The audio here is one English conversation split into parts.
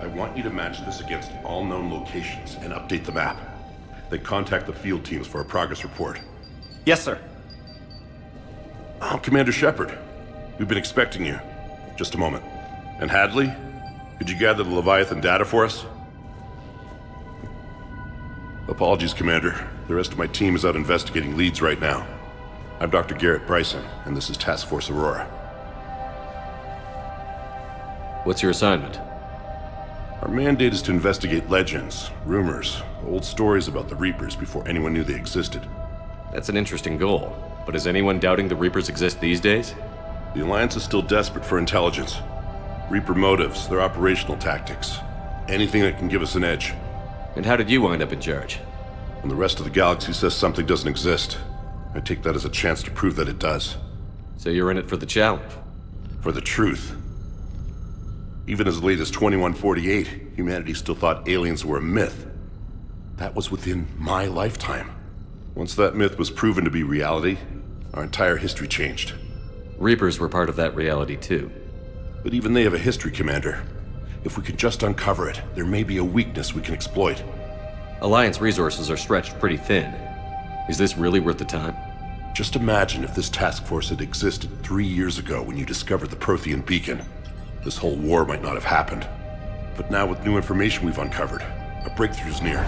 I want you to match this against all known locations and update the map. Then contact the field teams for a progress report. Yes, sir. Oh, Commander Shepard. We've been expecting you. Just a moment. And Hadley? Could you gather the Leviathan data for us? Apologies, Commander. The rest of my team is out investigating leads right now. I'm Dr. Garrett Bryson, and this is Task Force Aurora. What's your assignment? Our mandate is to investigate legends, rumors, old stories about the Reapers before anyone knew they existed. That's an interesting goal, but is anyone doubting the Reapers exist these days? The Alliance is still desperate for intelligence. Reaper motives, their operational tactics. Anything that can give us an edge. And how did you wind up in charge? When the rest of the galaxy says something doesn't exist, I take that as a chance to prove that it does. So you're in it for the challenge? For the truth. Even as late as 2148, humanity still thought aliens were a myth. That was within my lifetime. Once that myth was proven to be reality, our entire history changed. Reapers were part of that reality too. But even they have a history, Commander. If we could just uncover it, there may be a weakness we can exploit. Alliance resources are stretched pretty thin. Is this really worth the time? Just imagine if this task force had existed 3 years ago when you discovered the Prothean beacon. This whole war might not have happened. But now with new information we've uncovered, a breakthrough's near.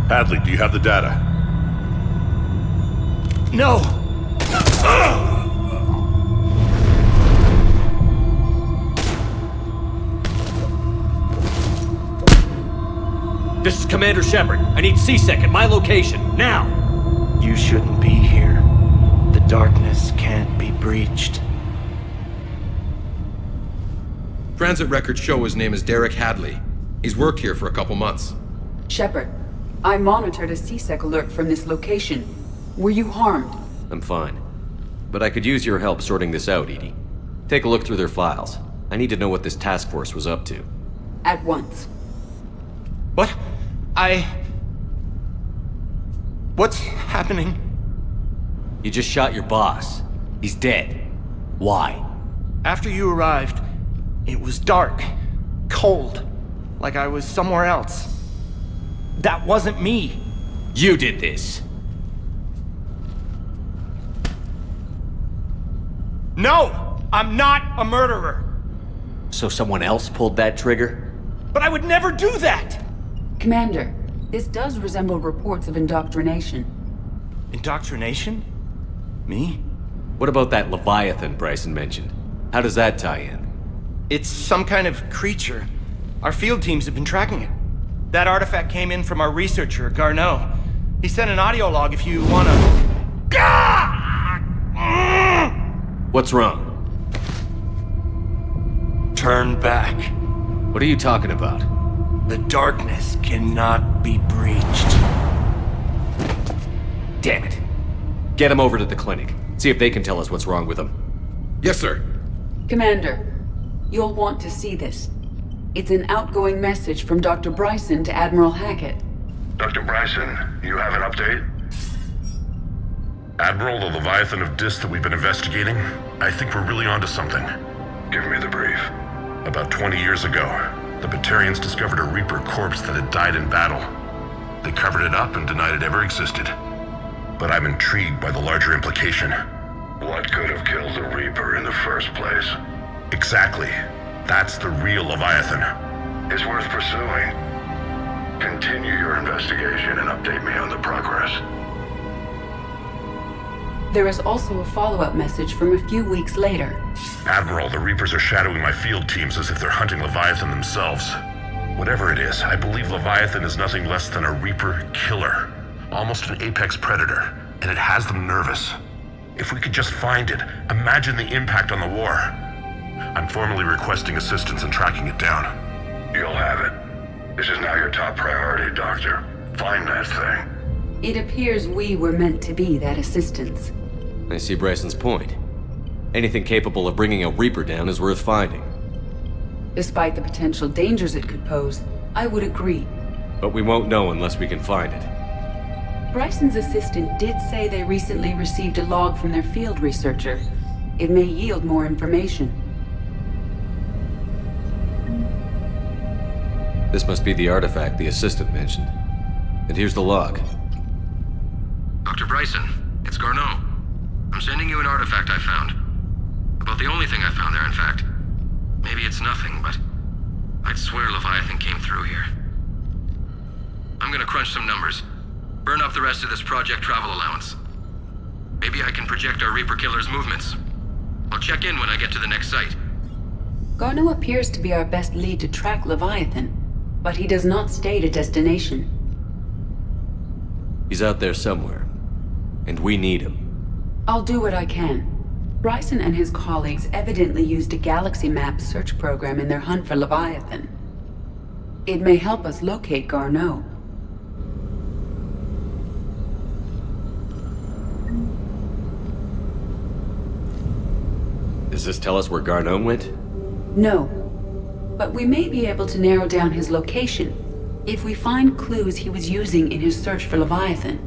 Hadley, do you have the data? No! This is Commander Shepard. I need C-Sec at my location, now! You shouldn't be here. The darkness can't be breached. Transit records show his name is Derek Hadley. He's worked here for a couple months. Shepard, I monitored a C-Sec alert from this location. Were you harmed? I'm fine. But I could use your help sorting this out, Edie. Take a look through their files. I need to know what this task force was up to. At once. What? What's happening? You just shot your boss. He's dead. Why? After you arrived, it was dark, cold, like I was somewhere else. That wasn't me. You did this. No! I'm not a murderer! So someone else pulled that trigger? But I would never do that! Commander, this does resemble reports of indoctrination. Indoctrination? Me? What about that Leviathan Bryson mentioned? How does that tie in? It's some kind of creature. Our field teams have been tracking it. That artifact came in from our researcher, Garneau. He sent an audio log if you wanna... What's wrong? Turn back. What are you talking about? The darkness cannot be breached. Damn it. Get him over to the clinic. See if they can tell us what's wrong with him. Yes, sir. Commander, you'll want to see this. It's an outgoing message from Dr. Bryson to Admiral Hackett. Dr. Bryson, you have an update? Admiral, the Leviathan of Dis that we've been investigating, I think we're really onto something. Give me the brief. About 20 years ago, the Batarians discovered a Reaper corpse that had died in battle. They covered it up and denied it ever existed. But I'm intrigued by the larger implication. What could have killed the Reaper in the first place? Exactly. That's the real Leviathan. It's worth pursuing. Continue your investigation and update me on the progress. There is also a follow-up message from a few weeks later. Admiral, the Reapers are shadowing my field teams as if they're hunting Leviathan themselves. Whatever it is, I believe Leviathan is nothing less than a Reaper killer. Almost an apex predator, and it has them nervous. If we could just find it, imagine the impact on the war. I'm formally requesting assistance in tracking it down. You'll have it. This is now your top priority, Doctor. Find that thing. It appears we were meant to be that assistance. I see Bryson's point. Anything capable of bringing a Reaper down is worth finding. Despite the potential dangers it could pose, I would agree. But we won't know unless we can find it. Bryson's assistant did say they recently received a log from their field researcher. It may yield more information. This must be the artifact the assistant mentioned. And here's the log. Dr. Bryson, it's Garneau. I'm sending you an artifact I found. About the only thing I found there, in fact. Maybe it's nothing, but I'd swear Leviathan came through here. I'm gonna crunch some numbers. Burn up the rest of this project travel allowance. Maybe I can project our Reaper Killer's movements. I'll check in when I get to the next site. Garneau appears to be our best lead to track Leviathan, but he does not state a destination. He's out there somewhere. And we need him. I'll do what I can. Bryson and his colleagues evidently used a galaxy map search program in their hunt for Leviathan. It may help us locate Garneau. Does this tell us where Garneau went? No. But we may be able to narrow down his location if we find clues he was using in his search for Leviathan.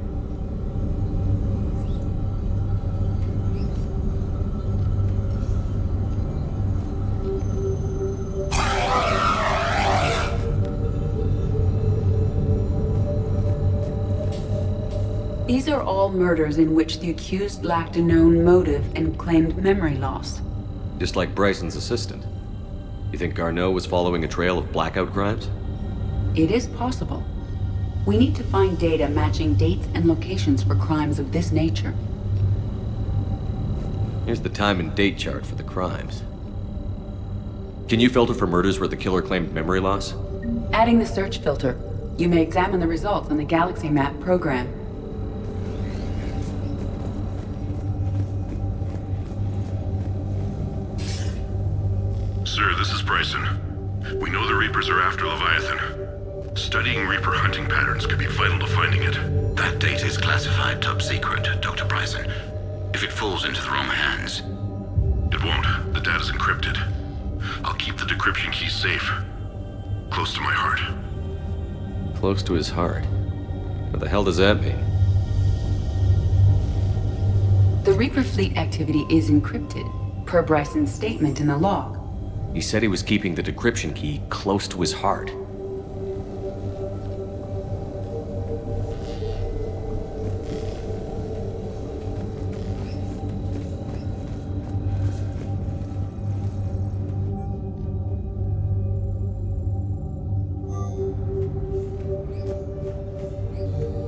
These are all murders in which the accused lacked a known motive and claimed memory loss. Just like Bryson's assistant. You think Garneau was following a trail of blackout crimes? It is possible. We need to find data matching dates and locations for crimes of this nature. Here's the time and date chart for the crimes. Can you filter for murders where the killer claimed memory loss? Adding the search filter, you may examine the results on the Galaxy Map program. Sir, this is Bryson. We know the Reapers are after Leviathan. Studying Reaper hunting patterns could be vital to finding it. That data is classified top secret, Dr. Bryson. If it falls into the wrong hands... It won't. The data's encrypted. I'll keep the decryption key safe. Close to my heart. Close to his heart. What the hell does that mean? The Reaper fleet activity is encrypted, per Bryson's statement in the log. He said he was keeping the decryption key close to his heart.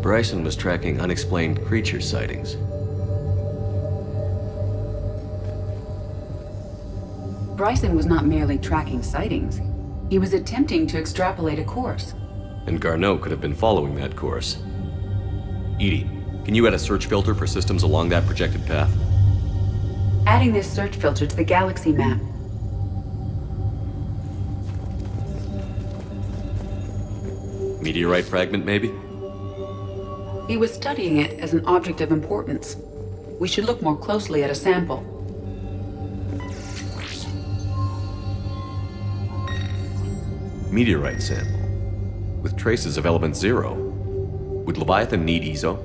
Bryson was tracking unexplained creature sightings. Bryson was not merely tracking sightings. He was attempting to extrapolate a course. And Garneau could have been following that course. Edie, can you add a search filter for systems along that projected path? Adding this search filter to the Galaxy Map. Meteorite fragment, maybe? He was studying it as an object of importance. We should look more closely at a sample. Meteorite sample. With traces of element 0. Would Leviathan need EZO?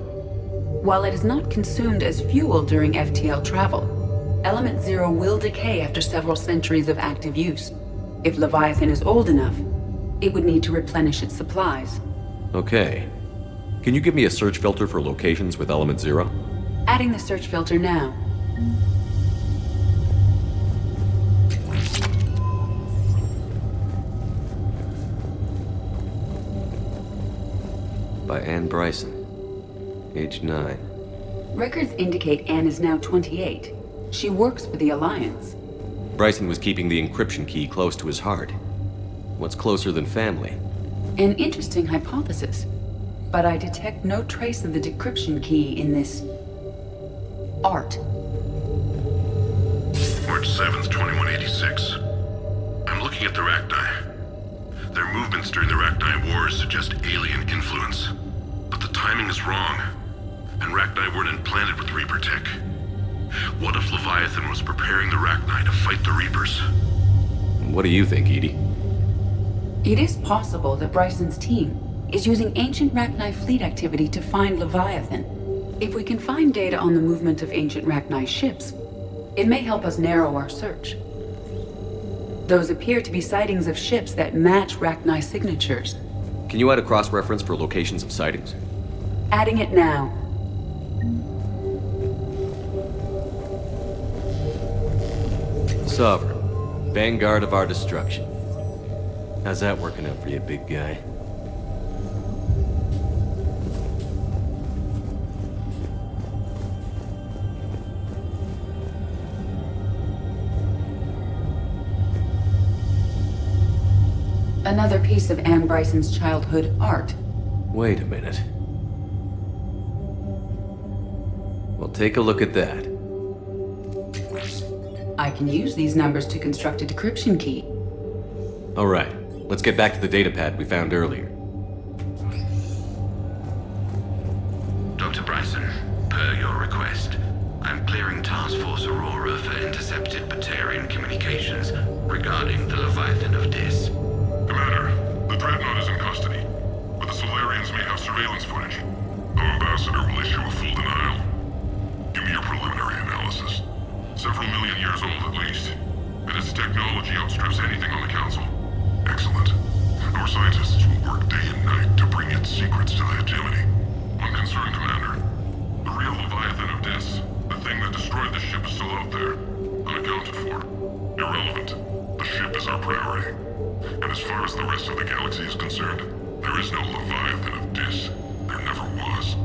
While it is not consumed as fuel during FTL travel, element 0 will decay after several centuries of active use. If Leviathan is old enough, it would need to replenish its supplies. Okay. Can you give me a search filter for locations with element 0? Adding the search filter now. By Anne Bryson. Age 9. Records indicate Anne is now 28. She works for the Alliance. Bryson was keeping the encryption key close to his heart. What's closer than family? An interesting hypothesis. But I detect no trace of the decryption key in this... art. March 7th, 2186. I'm looking at the Rachni. Their movements during the Rachni Wars suggest alien influence. But the timing is wrong. And Rachni weren't implanted with Reaper tech. What if Leviathan was preparing the Rachni to fight the Reapers? What do you think, Edie? It is possible that Bryson's team is using ancient Rachni fleet activity to find Leviathan. If we can find data on the movement of ancient Rachni ships, it may help us narrow our search. Those appear to be sightings of ships that match Rachni signatures. Can you add a cross-reference for locations of sightings? Adding it now. Sovereign, vanguard of our destruction. How's that working out for you, big guy? Another piece of Anne Bryson's childhood art. Wait a minute. Well, take a look at that. I can use these numbers to construct a decryption key. All right, let's get back to the datapad we found earlier. Dr. Bryson, per your request, I'm clearing Task Force Aurora for intercepted Batarian communications regarding the Leviathan of Dis. Commander, the Dreadnought is in custody, but the Solarians may have surveillance footage. Our ambassador will issue a full denial. Give me your preliminary analysis. Several million years old at least, and its technology outstrips anything on the Council. Excellent. Our scientists will work day and night to bring its secrets to the hegemony. One concern, Commander. The real Leviathan of Dis, the thing that destroyed the ship, is still out there, unaccounted for. Irrelevant. The ship is our priority. And as far as the rest of the galaxy is concerned, there is no Leviathan of Dis. There never was.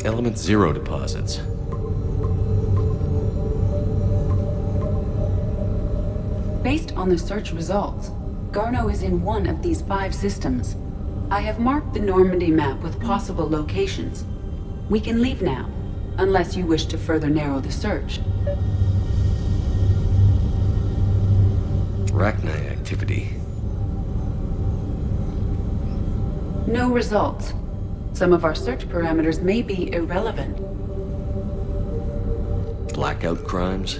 Element Zero deposits. Based on the search results, Garneau is in one of these 5 systems. I have marked the Normandy map with possible locations. We can leave now, unless you wish to further narrow the search. Rachni activity. No results. Some of our search parameters may be irrelevant. Blackout crimes.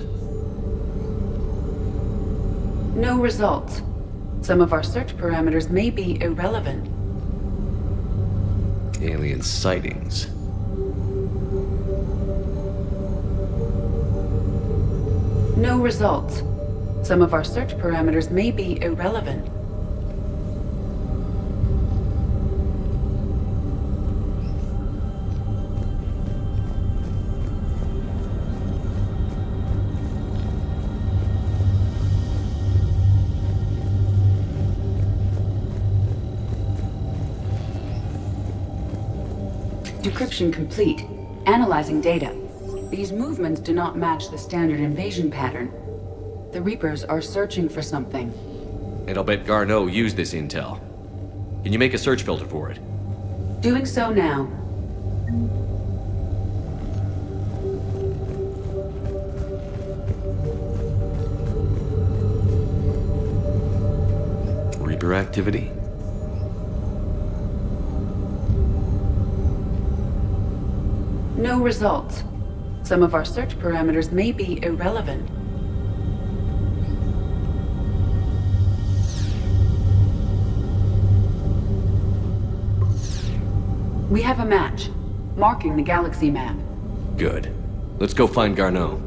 No results. Some of our search parameters may be irrelevant. Alien sightings. No results. Some of our search parameters may be irrelevant. Decryption complete. Analyzing data. These movements do not match the standard invasion pattern. The Reapers are searching for something. And I'll bet Garneau used this intel. Can you make a search filter for it? Doing so now. Reaper activity? No results. Some of our search parameters may be irrelevant. We have a match, marking the galaxy map. Good. Let's go find Garneau.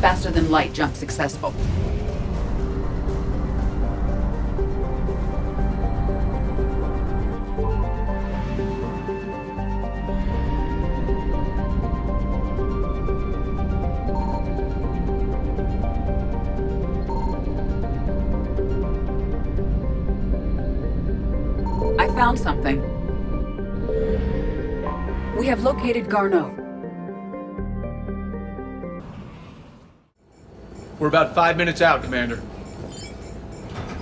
Faster than light jump successful. I found something. We have located Garneau. We're about 5 minutes out, Commander.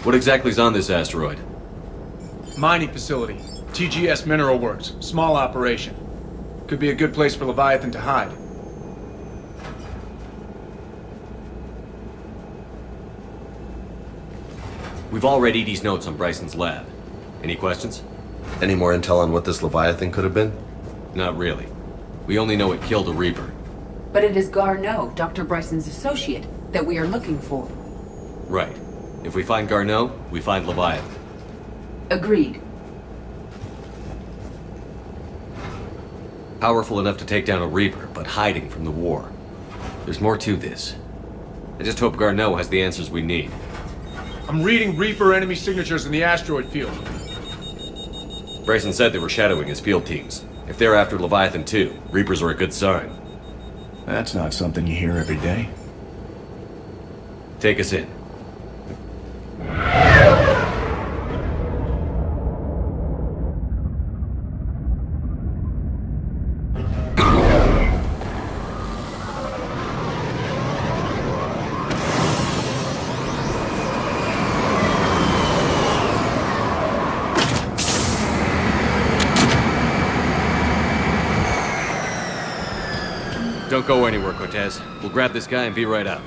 What exactly is on this asteroid? Mining facility. TGS Mineral Works. Small operation. Could be a good place for Leviathan to hide. We've all read Edie's notes on Bryson's lab. Any questions? Any more intel on what this Leviathan could have been? Not really. We only know it killed a Reaper. But it is Garneau, Dr. Bryson's associate, that we are looking for. Right. If we find Garneau, we find Leviathan. Agreed. Powerful enough to take down a Reaper, but hiding from the war. There's more to this. I just hope Garneau has the answers we need. I'm reading Reaper enemy signatures in the asteroid field. Bryson said they were shadowing his field teams. If they're after Leviathan too, Reapers are a good sign. That's not something you hear every day. Take us in. Don't go anywhere, Cortez. We'll grab this guy and be right out.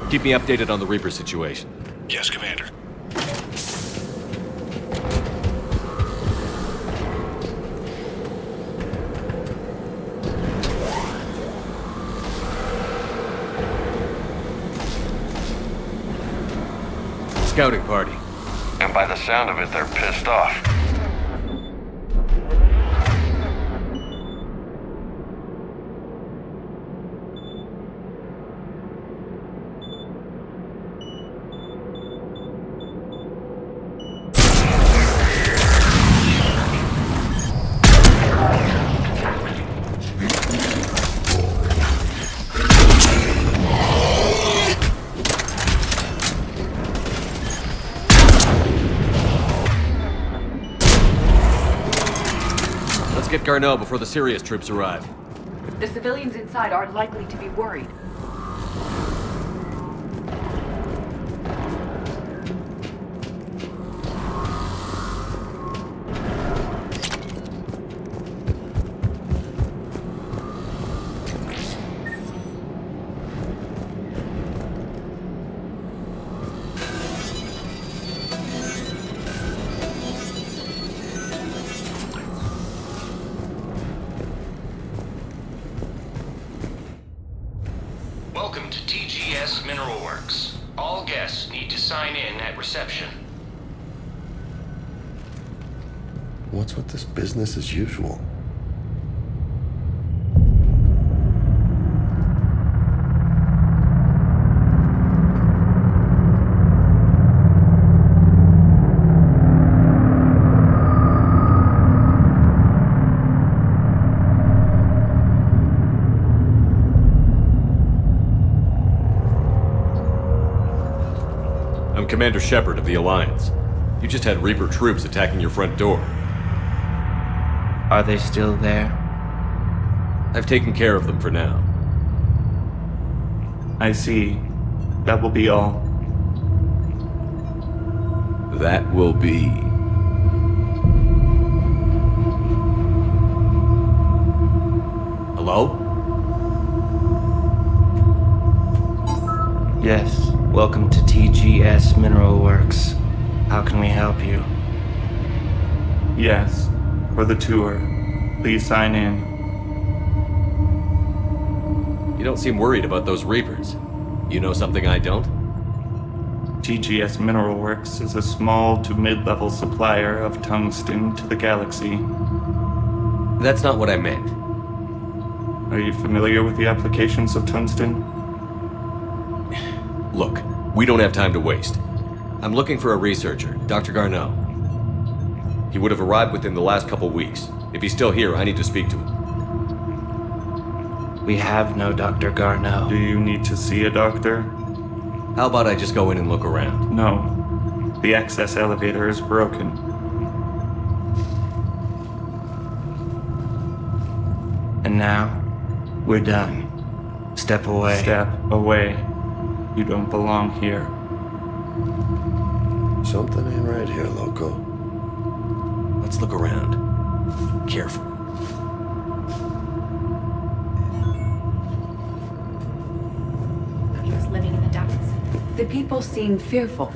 Keep me updated on the Reaper situation. Yes, Commander. Scouting party. And by the sound of it, they're pissed off. Get Garneau before the Sirius troops arrive. The civilians inside are likely to be worried. Welcome to TGS Mineral Works. All guests need to sign in at reception. What's with this business as usual? I'm Commander Shepard of the Alliance. You just had Reaper troops attacking your front door. Are they still there? I've taken care of them for now. I see. That will be all. That will be... Hello? Yes. Welcome to TGS Mineral Works. How can we help you? Yes, for the tour. Please sign in. You don't seem worried about those Reapers. You know something I don't? TGS Mineral Works is a small to mid-level supplier of tungsten to the galaxy. That's not what I meant. Are you familiar with the applications of tungsten? Look, we don't have time to waste. I'm looking for a researcher, Dr. Garneau. He would have arrived within the last couple weeks. If he's still here, I need to speak to him. We have no Dr. Garneau. Do you need to see a doctor? How about I just go in and look around? No. The access elevator is broken. And now, we're done. Step away. Step away. You don't belong here. Something ain't right here, Loco. Let's look around. Careful. He was living in the ducts. The people seem fearful.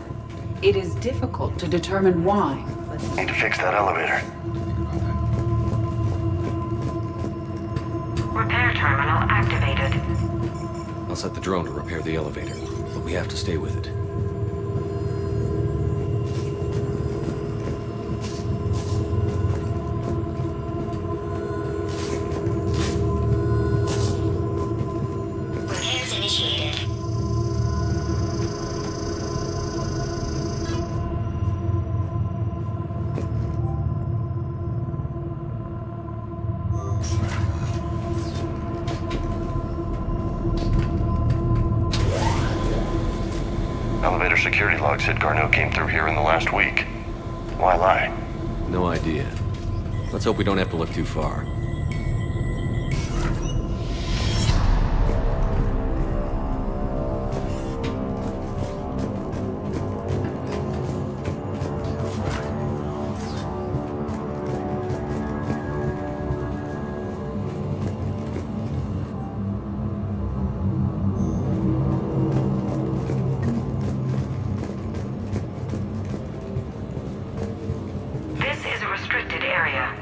It is difficult to determine why. Need to fix that elevator. Repair terminal activated. I'll set the drone to repair the elevator, but we have to stay with it. Repairs initiated. Elevator security log said Garneau came through here in the last week. Why lie? No idea. Let's hope we don't have to look too far. This is a restricted area.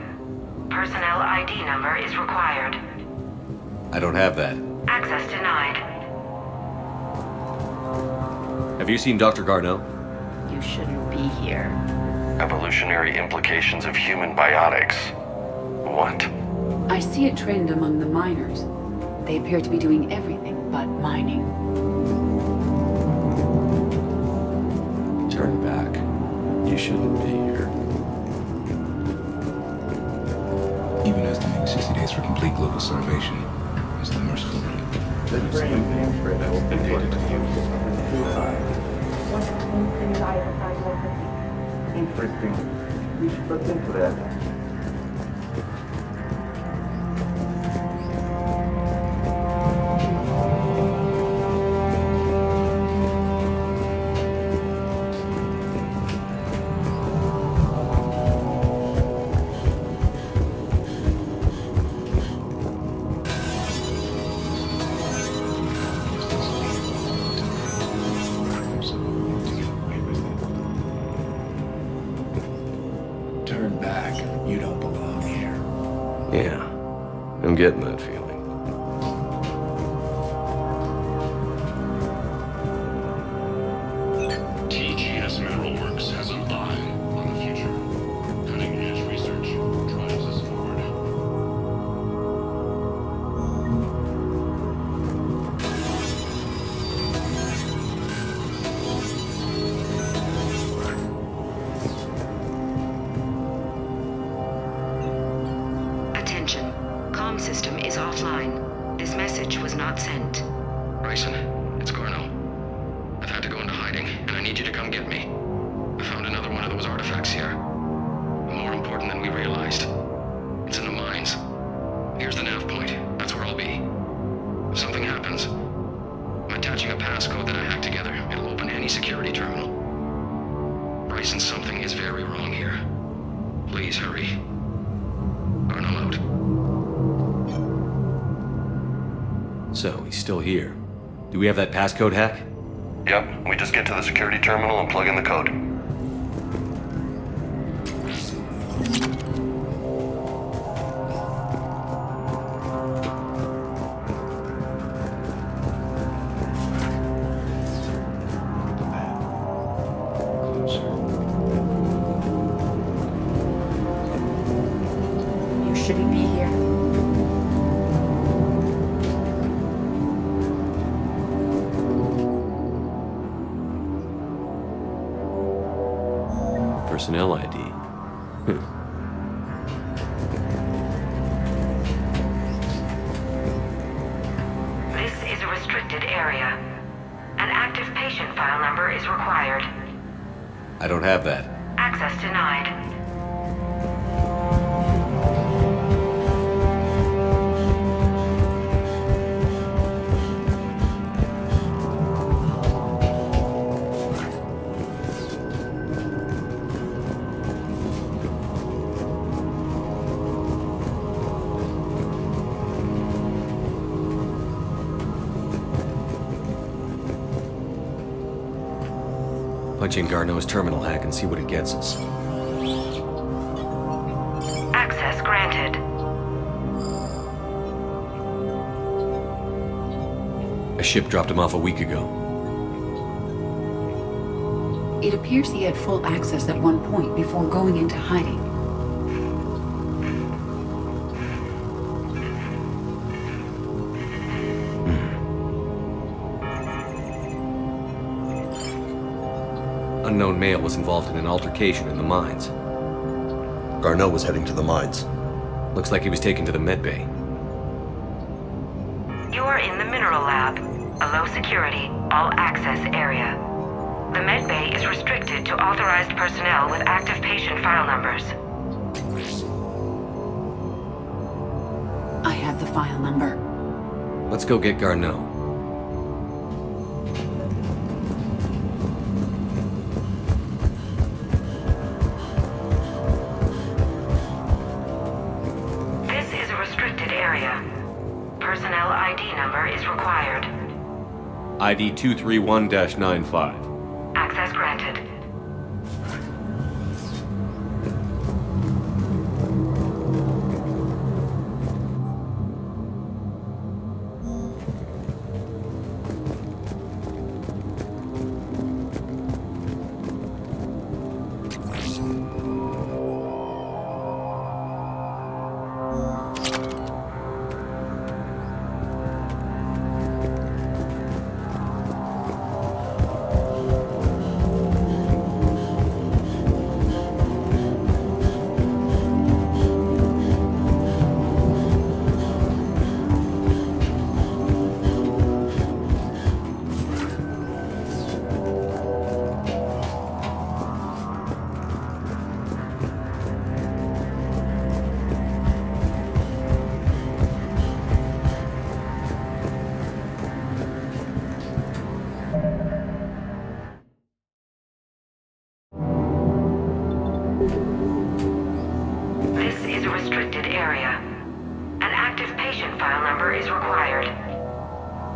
Personnel ID number is required. I don't have that. Access denied. Have you seen Dr. Garneau? You shouldn't be here. Evolutionary implications of human biotics. What? I see a trend among the miners. They appear to be doing everything but mining. Turn back. You shouldn't be here. Even estimating 60 days for complete global starvation is the merciful rate. Interesting. We should look into that. Turn back. You don't belong here. Yeah, I'm getting that feeling. TGS Mineral Works has an eye on the future. Cutting-edge research drives us forward. Attention. Comm system is offline. This message was not sent. Bryson, it's Garneau. I've had to go into hiding, and I need you to come get me. I found another one of those artifacts here. More important than we realized. It's in the mines. Here's the nav point. That's where I'll be. If something happens, I'm attaching a passcode that I hacked together. It'll open any security terminal. Bryson, something is very wrong here. Please hurry. Garneau out. So, he's still here. Do we have that passcode hack? Yep, we just get to the security terminal and plug in the code. You shouldn't be here. personnel ID. This is a restricted area. An active patient file number is required. I don't have that. Access denied. Punch in Garneau's terminal hack and see what it gets us. Access granted. A ship dropped him off a week ago. It appears he had full access at one point before going into hiding. Unknown male was involved in an altercation in the mines. Garneau was heading to the mines. Looks like he was taken to the medbay. You are in the mineral lab, a low security, all access area. The medbay is restricted to authorized personnel with active patient file numbers. I have the file number. Let's go get Garneau. Personnel ID number is required. ID 231-95. Access granted.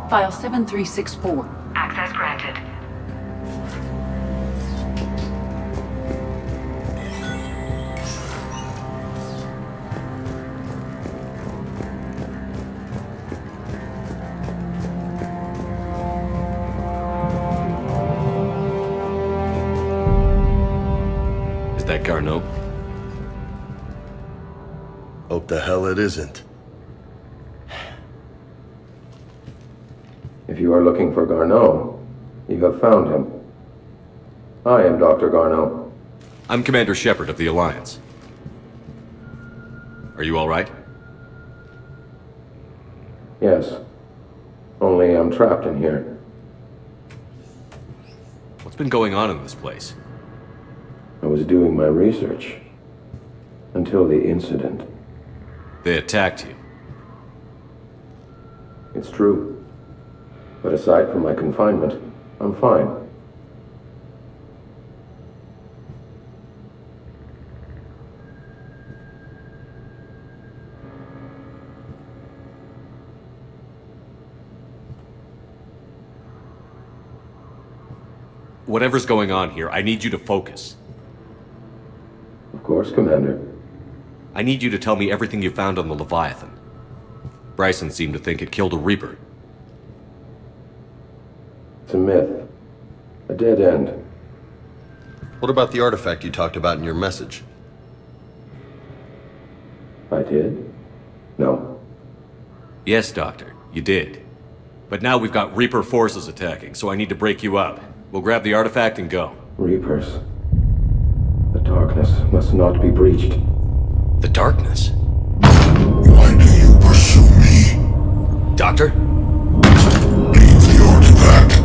File 7364. Access granted. Is that Garneau? Hope the hell it isn't. If you are looking for Garneau, you have found him. I am Dr. Garneau. I'm Commander Shepard of the Alliance. Are you all right? Yes. Only I'm trapped in here. What's been going on in this place? I was doing my research. Until the incident. They attacked you. It's true. But aside from my confinement, I'm fine. Whatever's going on here, I need you to focus. Of course, Commander. I need you to tell me everything you found on the Leviathan. Bryson seemed to think it killed a Reaper. It's a myth. A dead end. What about the artifact you talked about in your message? I did? No. Yes, Doctor, you did. But now we've got Reaper forces attacking, so I need to break you up. We'll grab the artifact and go. Reapers. The dark darkness must not be breached. The darkness? Why do you pursue me? Doctor? Leave the artifact.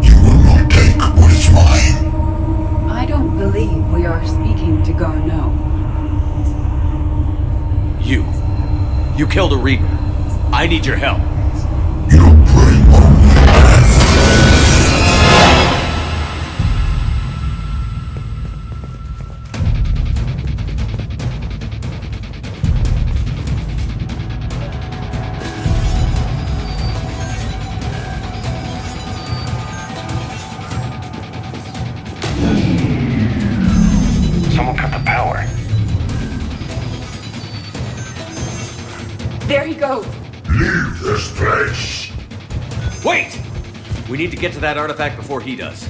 You will not take what is mine. I don't believe we are speaking to Garneau. You killed a Reaper. I need your help. You bring only death. Someone cut the power. There he goes! Leave this place. Wait! We need to get to that artifact before he does.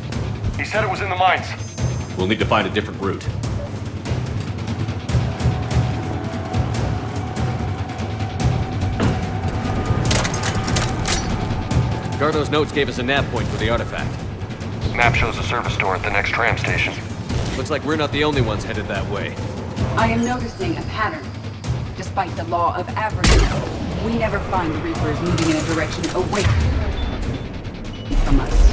He said it was in the mines. We'll need to find a different route. Garneau's notes gave us a nav point for the artifact. Map shows a service door at the next tram station. Looks like we're not the only ones headed that way. I am noticing a pattern. Despite the law of averages, we never find the Reapers moving in a direction away from us.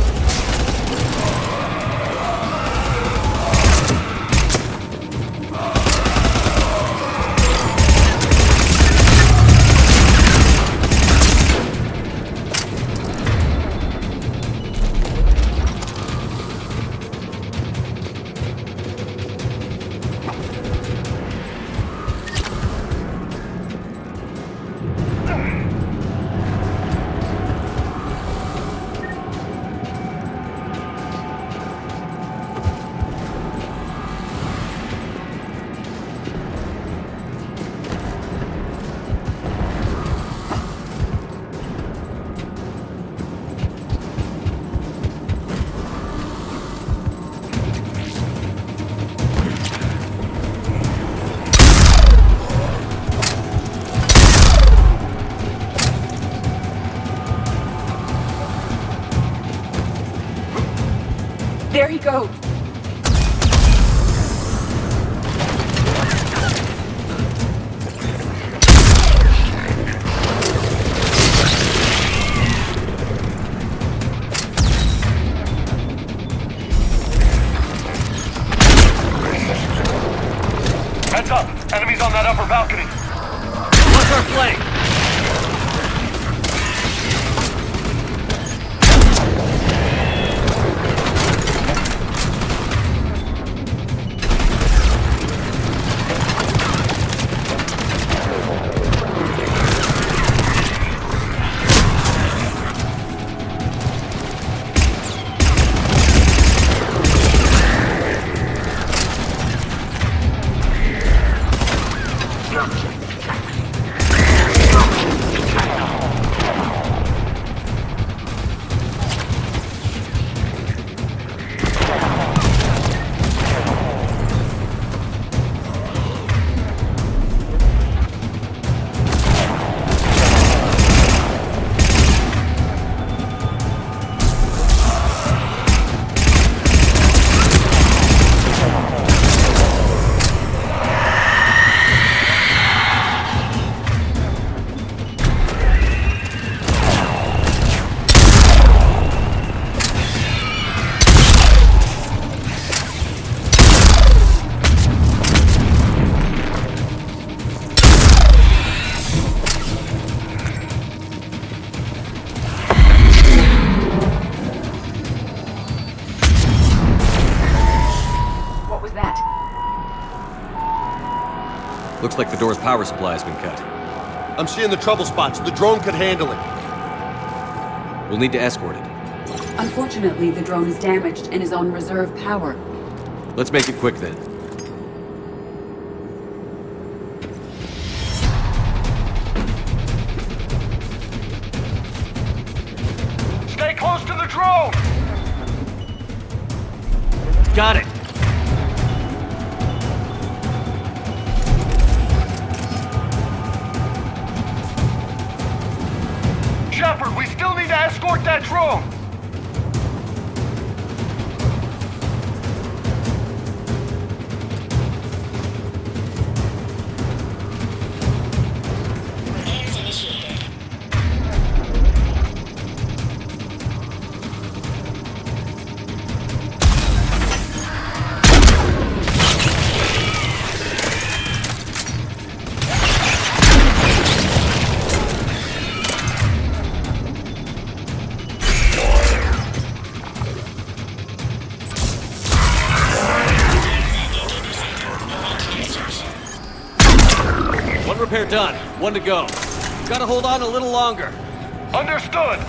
There he goes! Heads up! Enemies on that upper balcony! What's our flank? Looks like the door's power supply has been cut. I'm seeing the trouble spots. The drone could handle it. We'll need to escort it. Unfortunately, the drone is damaged and is on reserve power. Let's make it quick then. Stay close to the drone! Got it! Shepard, we still need to escort that drone! We're done. One to go. Gotta hold on a little longer. Understood!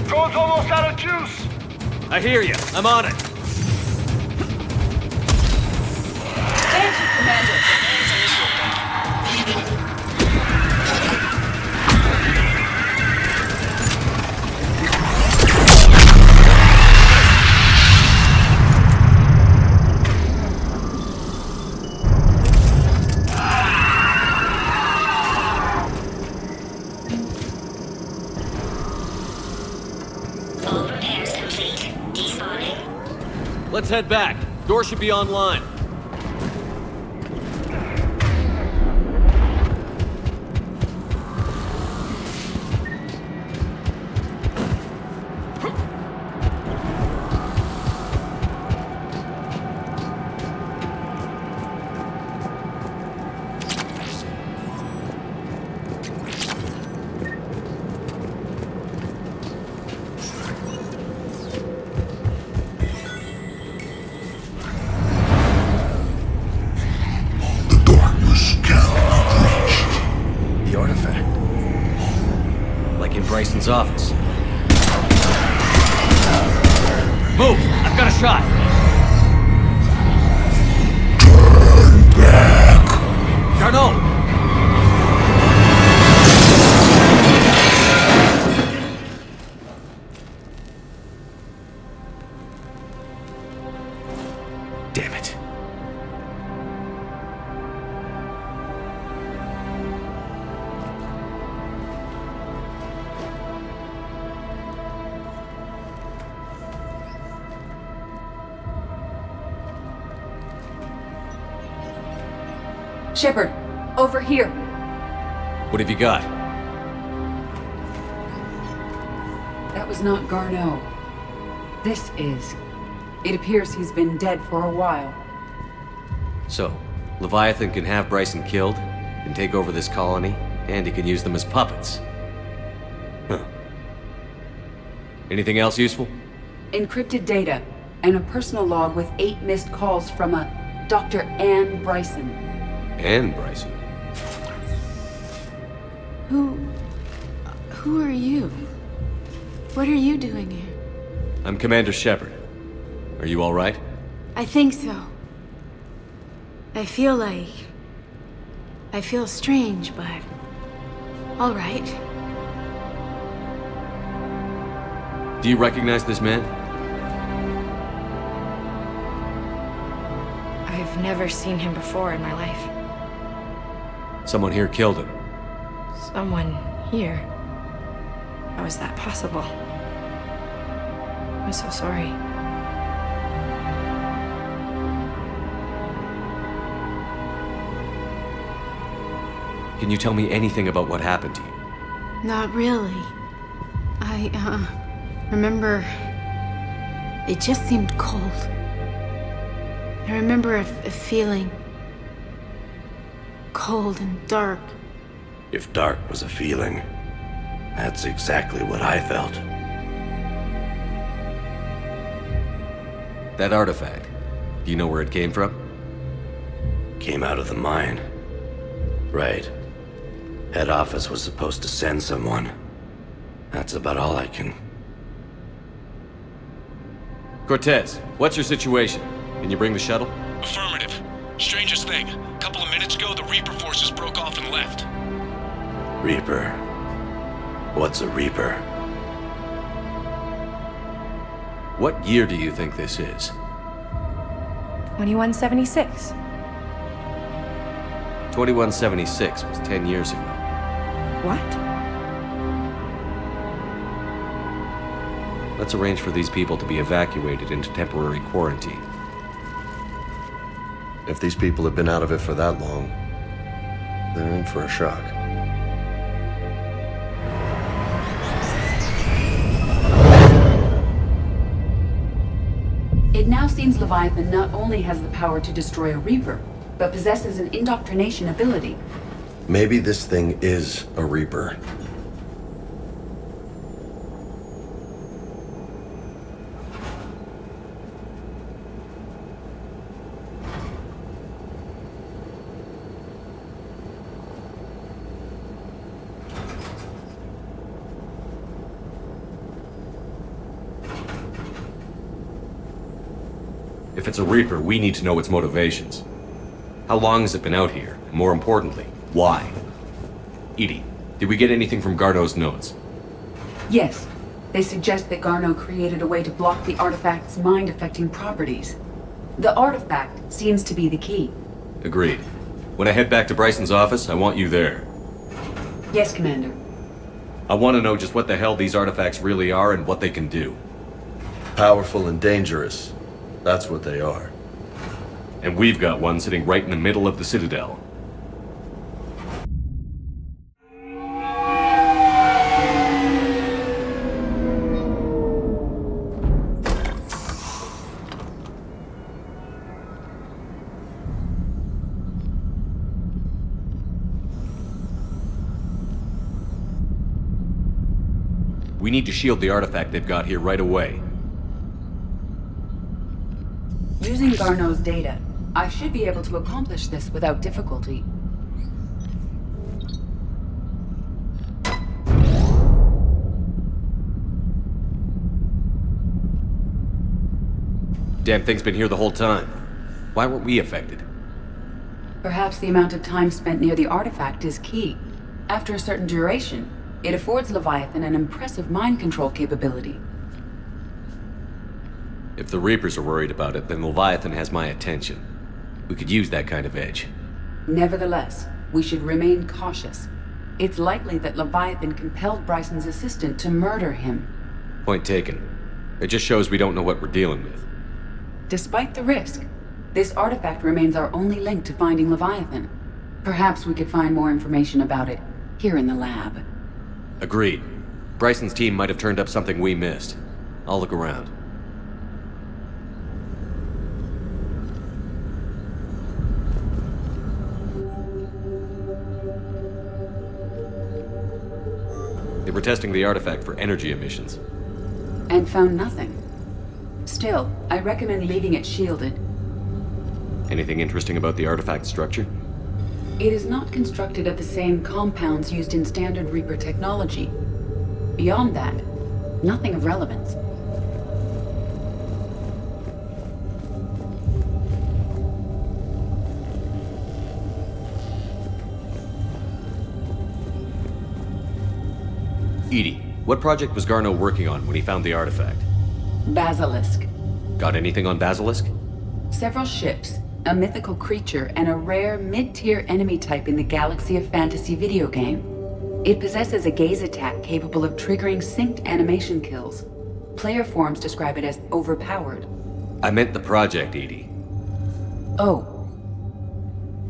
Drone's almost out of juice! I hear you. I'm on it. Thank you, Commander. Let's head back. Door should be online. Bryson's office. Move! I've got a shot! Turn back! Garneau! Damn it. Shepard, over here. What have you got? That was not Garneau. This is. It appears he's been dead for a while. So, Leviathan can have Bryson killed, can take over this colony, and he can use them as puppets. Huh. Anything else useful? Encrypted data, and a personal log with 8 missed calls from a Dr. Ann Bryson. Ann Bryson? Who are you? What are you doing here? I'm Commander Shepard. Are you all right? I think so. I feel strange, but all right. Do you recognize this man? I've never seen him before in my life. Someone here killed him. Someone here? How is that possible? I'm so sorry. Can you tell me anything about what happened to you? Not really. I remember it just seemed cold. I remember a feeling cold and dark. If dark was a feeling, that's exactly what I felt. That artifact, do you know where it came from? Came out of the mine. Right. Head office was supposed to send someone. That's about all I can... Cortez, what's your situation? Can you bring the shuttle? Affirmative. Strangest thing. A couple of minutes ago, the Reaper forces broke off and left. Reaper? What's a Reaper? What year do you think this is? 2176. 2176 was 10 years ago. What? Let's arrange for these people to be evacuated into temporary quarantine. If these people have been out of it for that long, they're in for a shock. It now seems Leviathan not only has the power to destroy a Reaper, but possesses an indoctrination ability. Maybe this thing is a Reaper. If it's a Reaper, we need to know its motivations. How long has it been out here? And more importantly, why? Edie, did we get anything from Garneau's notes? Yes. They suggest that Garneau created a way to block the artifact's mind-affecting properties. The artifact seems to be the key. Agreed. When I head back to Bryson's office, I want you there. Yes, Commander. I want to know just what the hell these artifacts really are and what they can do. Powerful and dangerous. That's what they are. And we've got one sitting right in the middle of the Citadel. We need to shield the artifact they've got here right away. Using Garneau's data, I should be able to accomplish this without difficulty. Damn thing's been here the whole time. Why weren't we affected? Perhaps the amount of time spent near the artifact is key. After a certain duration, it affords Leviathan an impressive mind control capability. If the Reapers are worried about it, then Leviathan has my attention. We could use that kind of edge. Nevertheless, we should remain cautious. It's likely that Leviathan compelled Bryson's assistant to murder him. Point taken. It just shows we don't know what we're dealing with. Despite the risk, this artifact remains our only link to finding Leviathan. Perhaps we could find more information about it here in the lab. Agreed. Bryson's team might have turned up something we missed. I'll look around. They were testing the artifact for energy emissions. And found nothing. Still, I recommend leaving it shielded. Anything interesting about the artifact structure? It is not constructed of the same compounds used in standard Reaper technology. Beyond that, nothing of relevance. Edie, what project was Garneau working on when he found the artifact? Basilisk. Got anything on Basilisk? Several ships, a mythical creature, and a rare mid-tier enemy type in the galaxy of fantasy video game. It possesses a gaze attack capable of triggering synced animation kills. Player forums describe it as overpowered. I meant the project, Edie. Oh.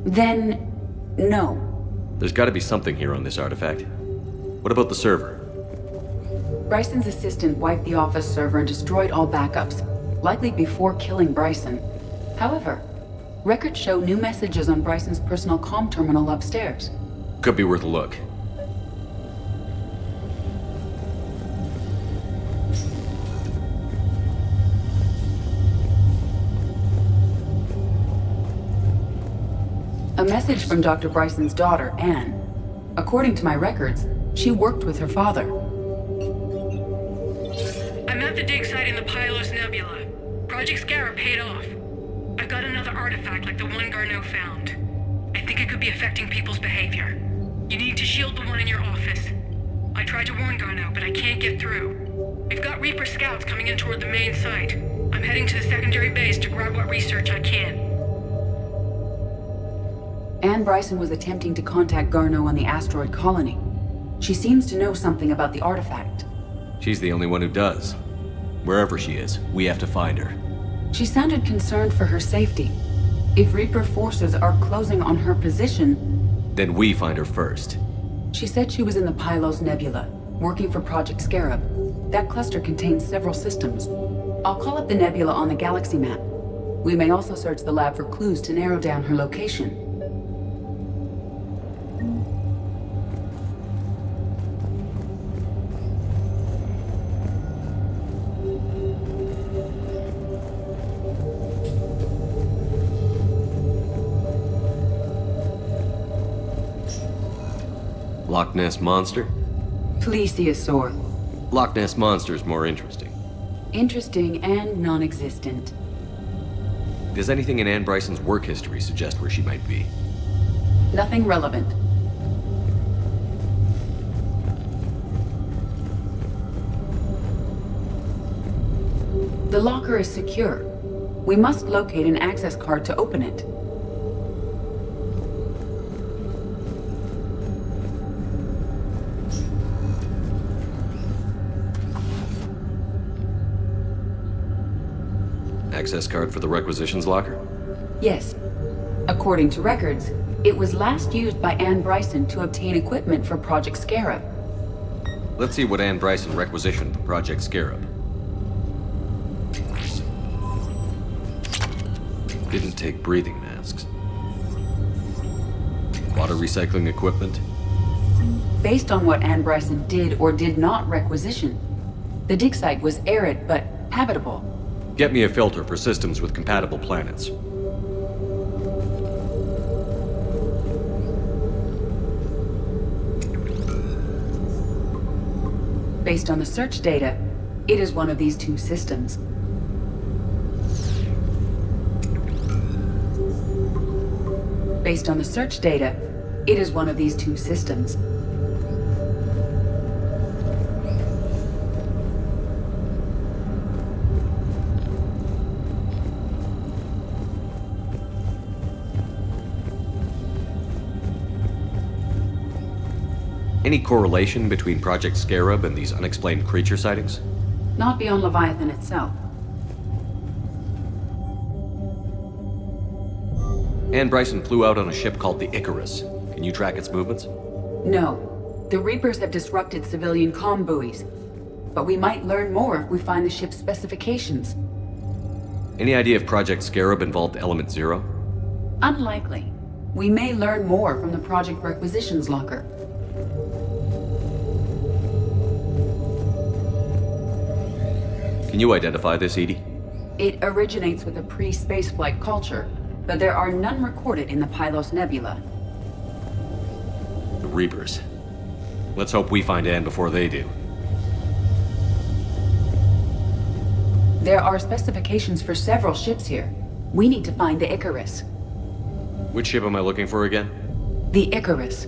Then, no. There's gotta be something here on this artifact. What about the server? Bryson's assistant wiped the office server and destroyed all backups, likely before killing Bryson. However, records show new messages on Bryson's personal comm terminal upstairs. Could be worth a look. A message from Dr. Bryson's daughter, Anne. According to my records, she worked with her father. I'm at the dig site in the Pylos Nebula. Project Scarab paid off. I've got another artifact like the one Garneau found. I think it could be affecting people's behavior. You need to shield the one in your office. I tried to warn Garneau, but I can't get through. We've got Reaper scouts coming in toward the main site. I'm heading to the secondary base to grab what research I can. Anne Bryson was attempting to contact Garneau on the asteroid colony. She seems to know something about the artifact. She's the only one who does. Wherever she is, we have to find her. She sounded concerned for her safety. If Reaper forces are closing on her position... Then we find her first. She said she was in the Pylos Nebula, working for Project Scarab. That cluster contains several systems. I'll call up the nebula on the galaxy map. We may also search the lab for clues to narrow down her location. Loch Ness Monster? Plesiosaur. Loch Ness Monster is more interesting. Interesting and non-existent. Does anything in Anne Bryson's work history suggest where she might be? Nothing relevant. The locker is secure. We must locate an access card to open it. Access card for the requisitions locker? Yes. According to records, it was last used by Anne Bryson to obtain equipment for Project Scarab. Let's see what Anne Bryson requisitioned for Project Scarab. Didn't take breathing masks. Water recycling equipment? Based on what Anne Bryson did or did not requisition, the dig site was arid but habitable. Get me a filter for systems with compatible planets. Based on the search data, it is one of these two systems. Based on the search data, it is one of these two systems. Any correlation between Project Scarab and these unexplained creature sightings? Not beyond Leviathan itself. Anne Bryson flew out on a ship called the Icarus. Can you track its movements? No. The Reapers have disrupted civilian comm buoys. But we might learn more if we find the ship's specifications. Any idea if Project Scarab involved Element Zero? Unlikely. We may learn more from the Project Requisitions locker. Can you identify this, Edie? It originates with a pre-spaceflight culture, but there are none recorded in the Pylos Nebula. The Reapers. Let's hope we find Anne before they do. There are specifications for several ships here. We need to find the Icarus. Which ship am I looking for again? The Icarus.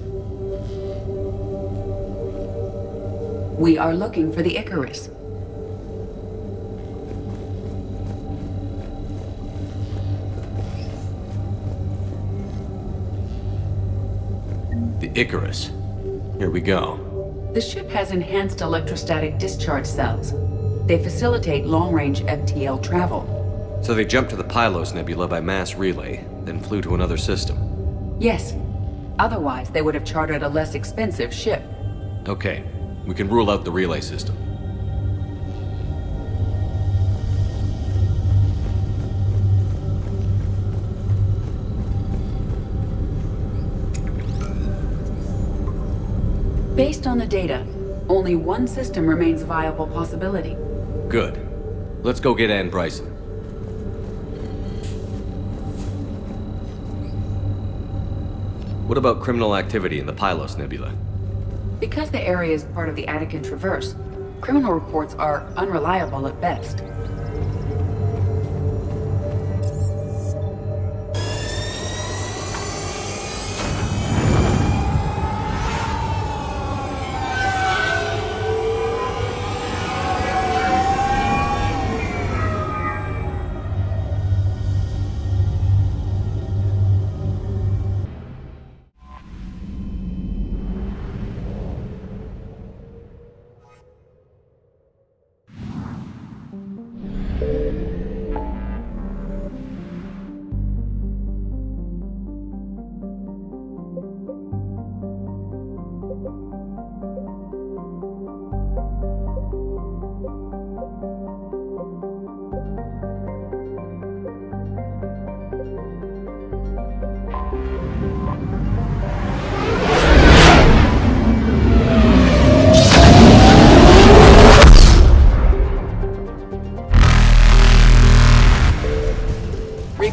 We are looking for the Icarus. The Icarus. Here we go. The ship has enhanced electrostatic discharge cells. They facilitate long-range FTL travel. So they jumped to the Pylos Nebula by mass relay, then flew to another system. Yes. Otherwise, they would have chartered a less expensive ship. Okay. We can rule out the relay system. Based on the data, only one system remains a viable possibility. Good. Let's go get Anne Bryson. What about criminal activity in the Pylos Nebula? Because the area is part of the Attican Traverse, criminal reports are unreliable at best.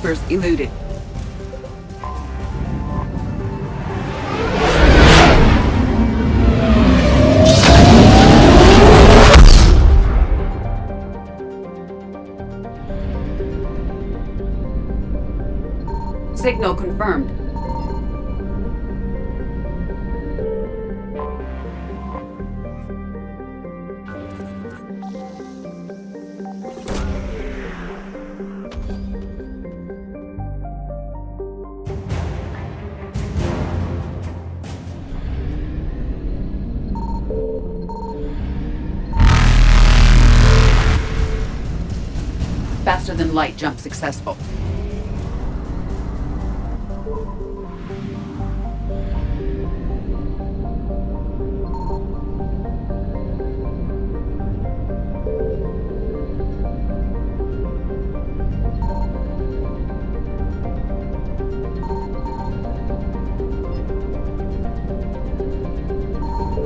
Reapers eluded. Signal confirmed. Faster than light jump successful.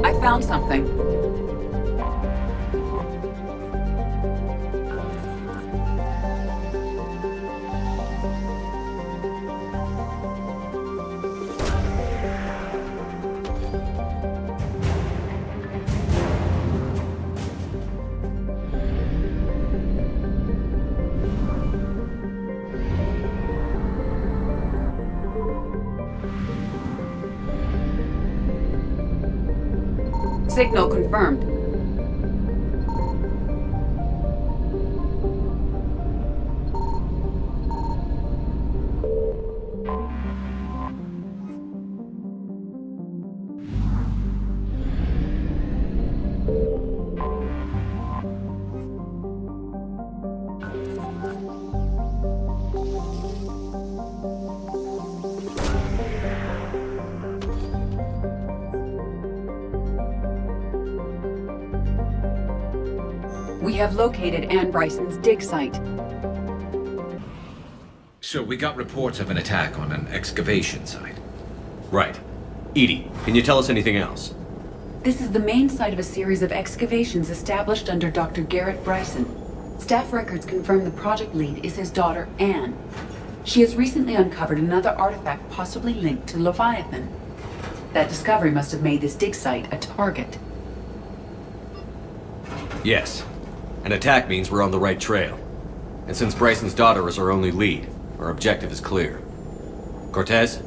I found something. Signal confirmed. We have located Ann Bryson's dig site. So we got reports of an attack on an excavation site. Right. Edie, can you tell us anything else? This is the main site of a series of excavations established under Dr. Garrett Bryson. Staff records confirm the project lead is his daughter, Ann. She has recently uncovered another artifact possibly linked to Leviathan. That discovery must have made this dig site a target. Yes. An attack means we're on the right trail. And since Bryson's daughter is our only lead, our objective is clear. Cortez?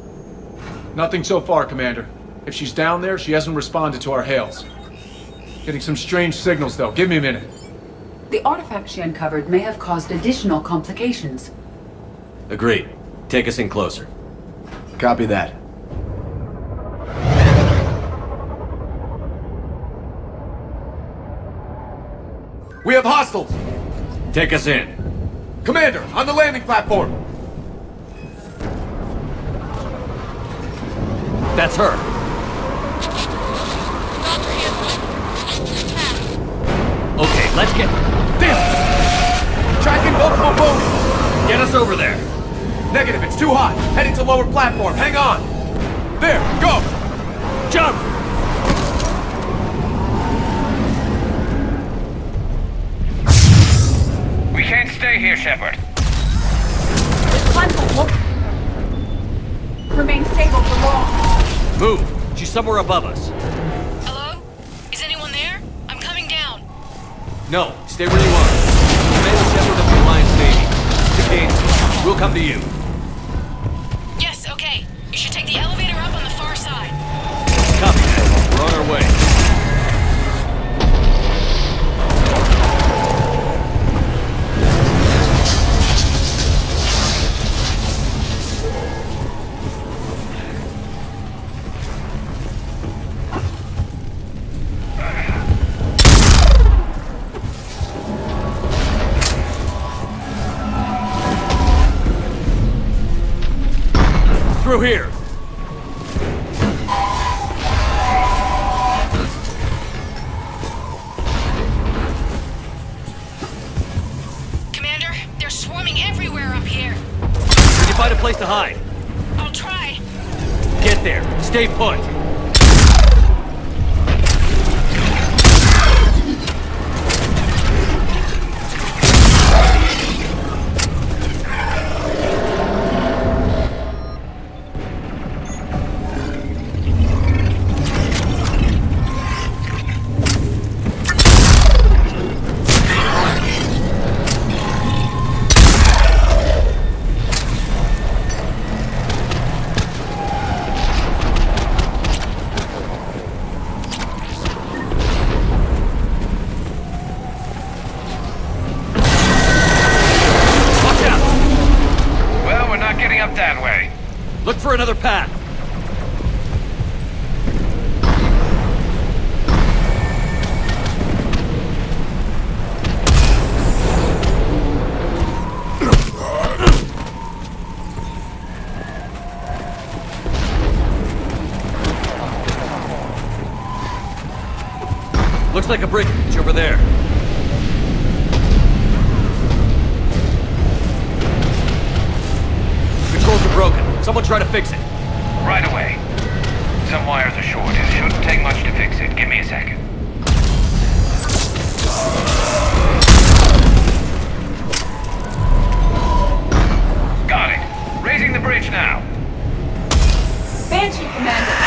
Nothing so far, Commander. If she's down there, she hasn't responded to our hails. Getting some strange signals, though. Give me a minute. The artifact she uncovered may have caused additional complications. Agreed. Take us in closer. Copy that. We have hostiles! Take us in. Commander, on the landing platform! That's her. Okay, let's get... Damn! Tracking multiple boats! Get us over there. Negative, it's too hot. Heading to lower platform. Hang on. There, go! Jump! We can't stay here, Shepard. This platform won't remain stable for long. Move! She's somewhere above us. Hello? Is anyone there? I'm coming down. No, stay where you are. Commander Shepard of the Alliance Navy. King, we'll come to you. Yes, okay. You should take the elevator up on the far side. Copy that. We're on our way. Through here. Commander, they're swarming everywhere up here. Can you find a place to hide? I'll try. Get there. Stay put. that way. Look for another path. Looks like a bridge over there. Controls are broken. Someone try to fix it. Right away. Some wires are short. It shouldn't take much to fix it. Give me a second. Got it. Raising the bridge now. Banshee, Commander.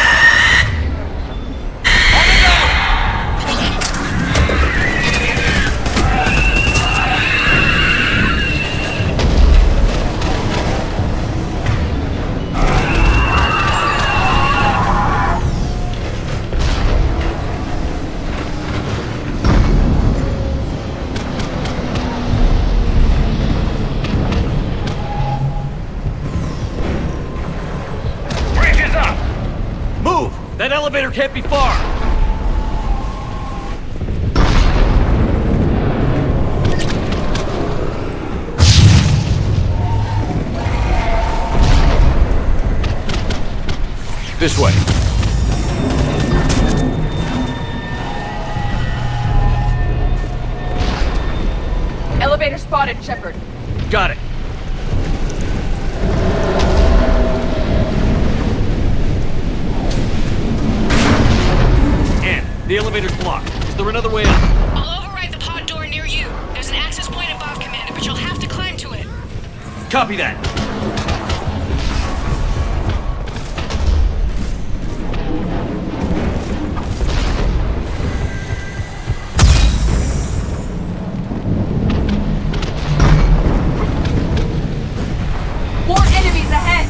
That elevator can't be far! This way. Elevator spotted, Shepard. Got it. The elevator's blocked. Is there another way up? I'll override the pod door near you. There's an access point above, Commander, but you'll have to climb to it. Copy that. More enemies ahead!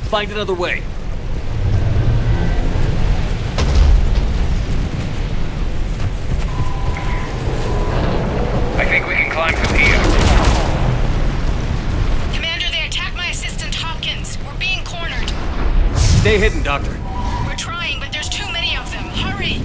Find another way. I think we can climb from here. Commander, they attacked my assistant Hopkins. We're being cornered. Stay hidden, Doctor. We're trying, but there's too many of them. Hurry!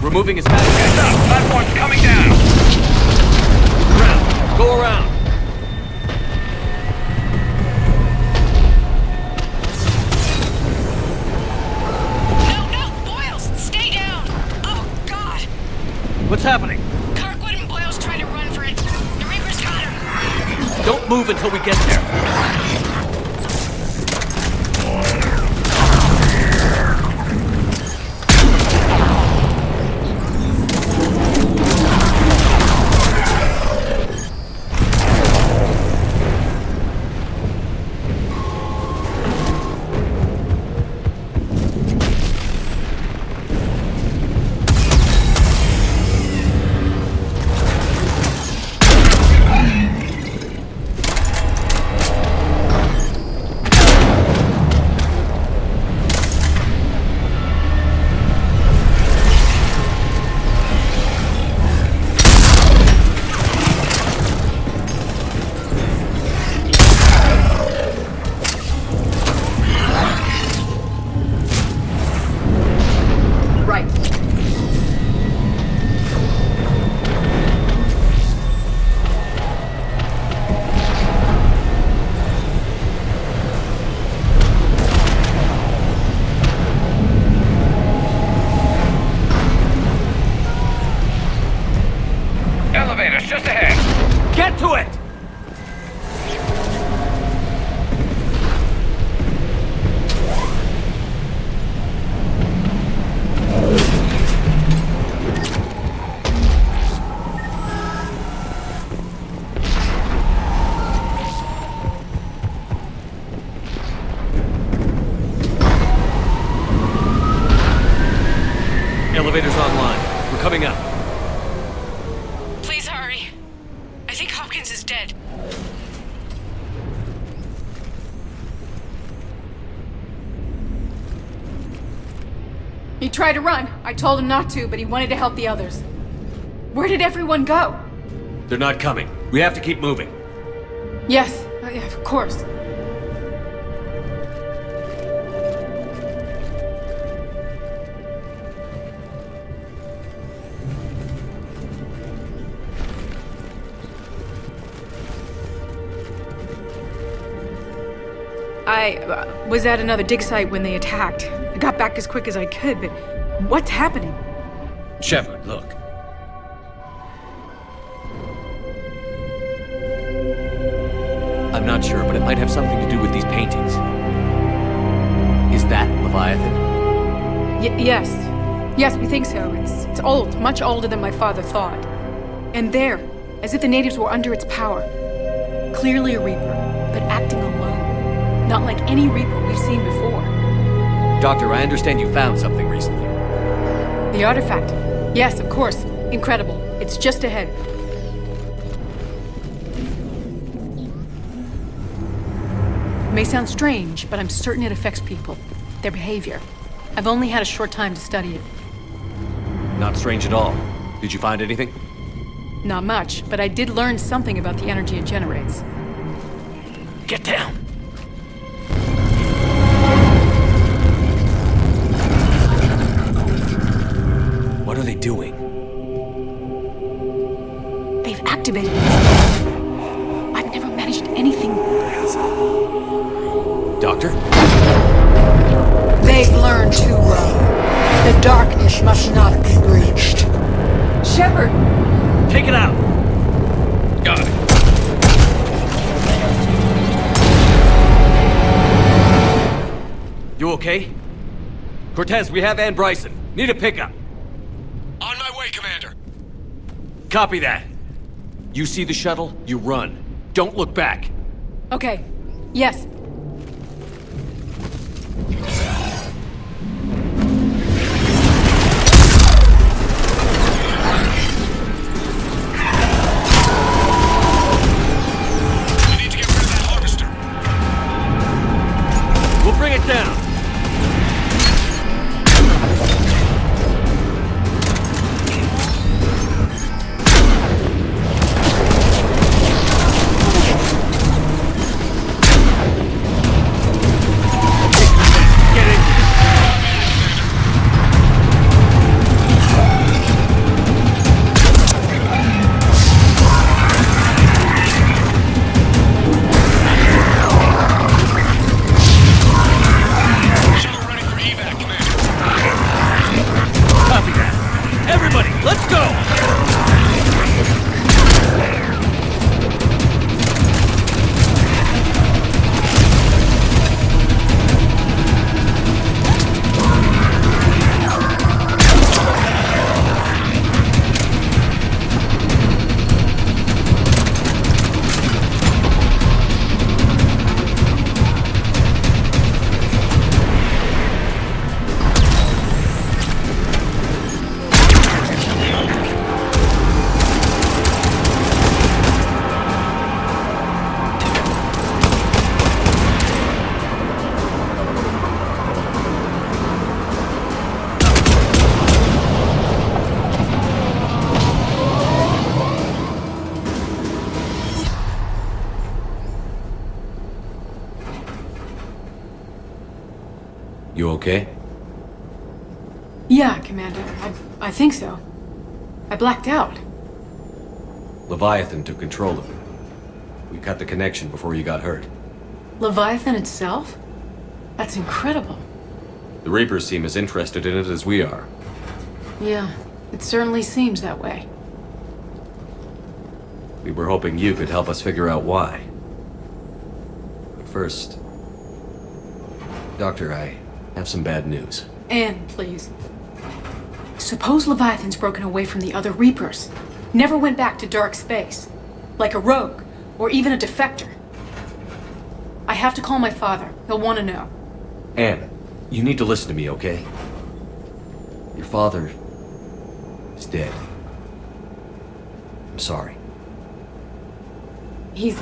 Removing his back. Heads up! Platform's coming down! Around. Go around. No! Boyles! Stay down! Oh, God! What's happening? Kirkwood and Boyles trying to run for it. The Reaper's got him! Don't move until we get there. elevator's online. We're coming up. Please hurry. I think Hopkins is dead. He tried to run. I told him not to, but he wanted to help the others. Where did everyone go? They're not coming. We have to keep moving. Yes, yeah, of course. I was at another dig site when they attacked. I got back as quick as I could, but what's happening? Shepard, look. I'm not sure, but it might have something to do with these paintings. Is that Leviathan? Yes. Yes, we think so. It's old, much older than my father thought. And there, as if the natives were under its power. Clearly a Reaper, but acting alone. Not like any Reaper we've seen before. Doctor, I understand you found something recently. The artifact. Yes, of course. Incredible. It's just ahead. It may sound strange, but I'm certain it affects people. Their behavior. I've only had a short time to study it. Not strange at all. Did you find anything? Not much, but I did learn something about the energy it generates. Get down! What are they doing? They've activated it. I've never managed anything. Doctor? They've learned too well. The darkness must not be breached. Shepard! Take it out! Got it. You okay? Cortez, we have Ann Bryson. Need a pickup. On my way, Commander. Copy that. You see the shuttle, you run. Don't look back. Okay. Yes. We need to get rid of that harvester. We'll bring it down. You okay? Yeah, Commander. I think so. I blacked out. Leviathan took control of it. We cut the connection before you got hurt. Leviathan itself? That's incredible. The Reapers seem as interested in it as we are. Yeah, it certainly seems that way. We were hoping you could help us figure out why. But first... Doctor, I have some bad news. Anne, please. Suppose Leviathan's broken away from the other Reapers. Never went back to dark space. Like a rogue, or even a defector. I have to call my father. He'll want to know. Anne, you need to listen to me, okay? Your father dead. I'm sorry. He's...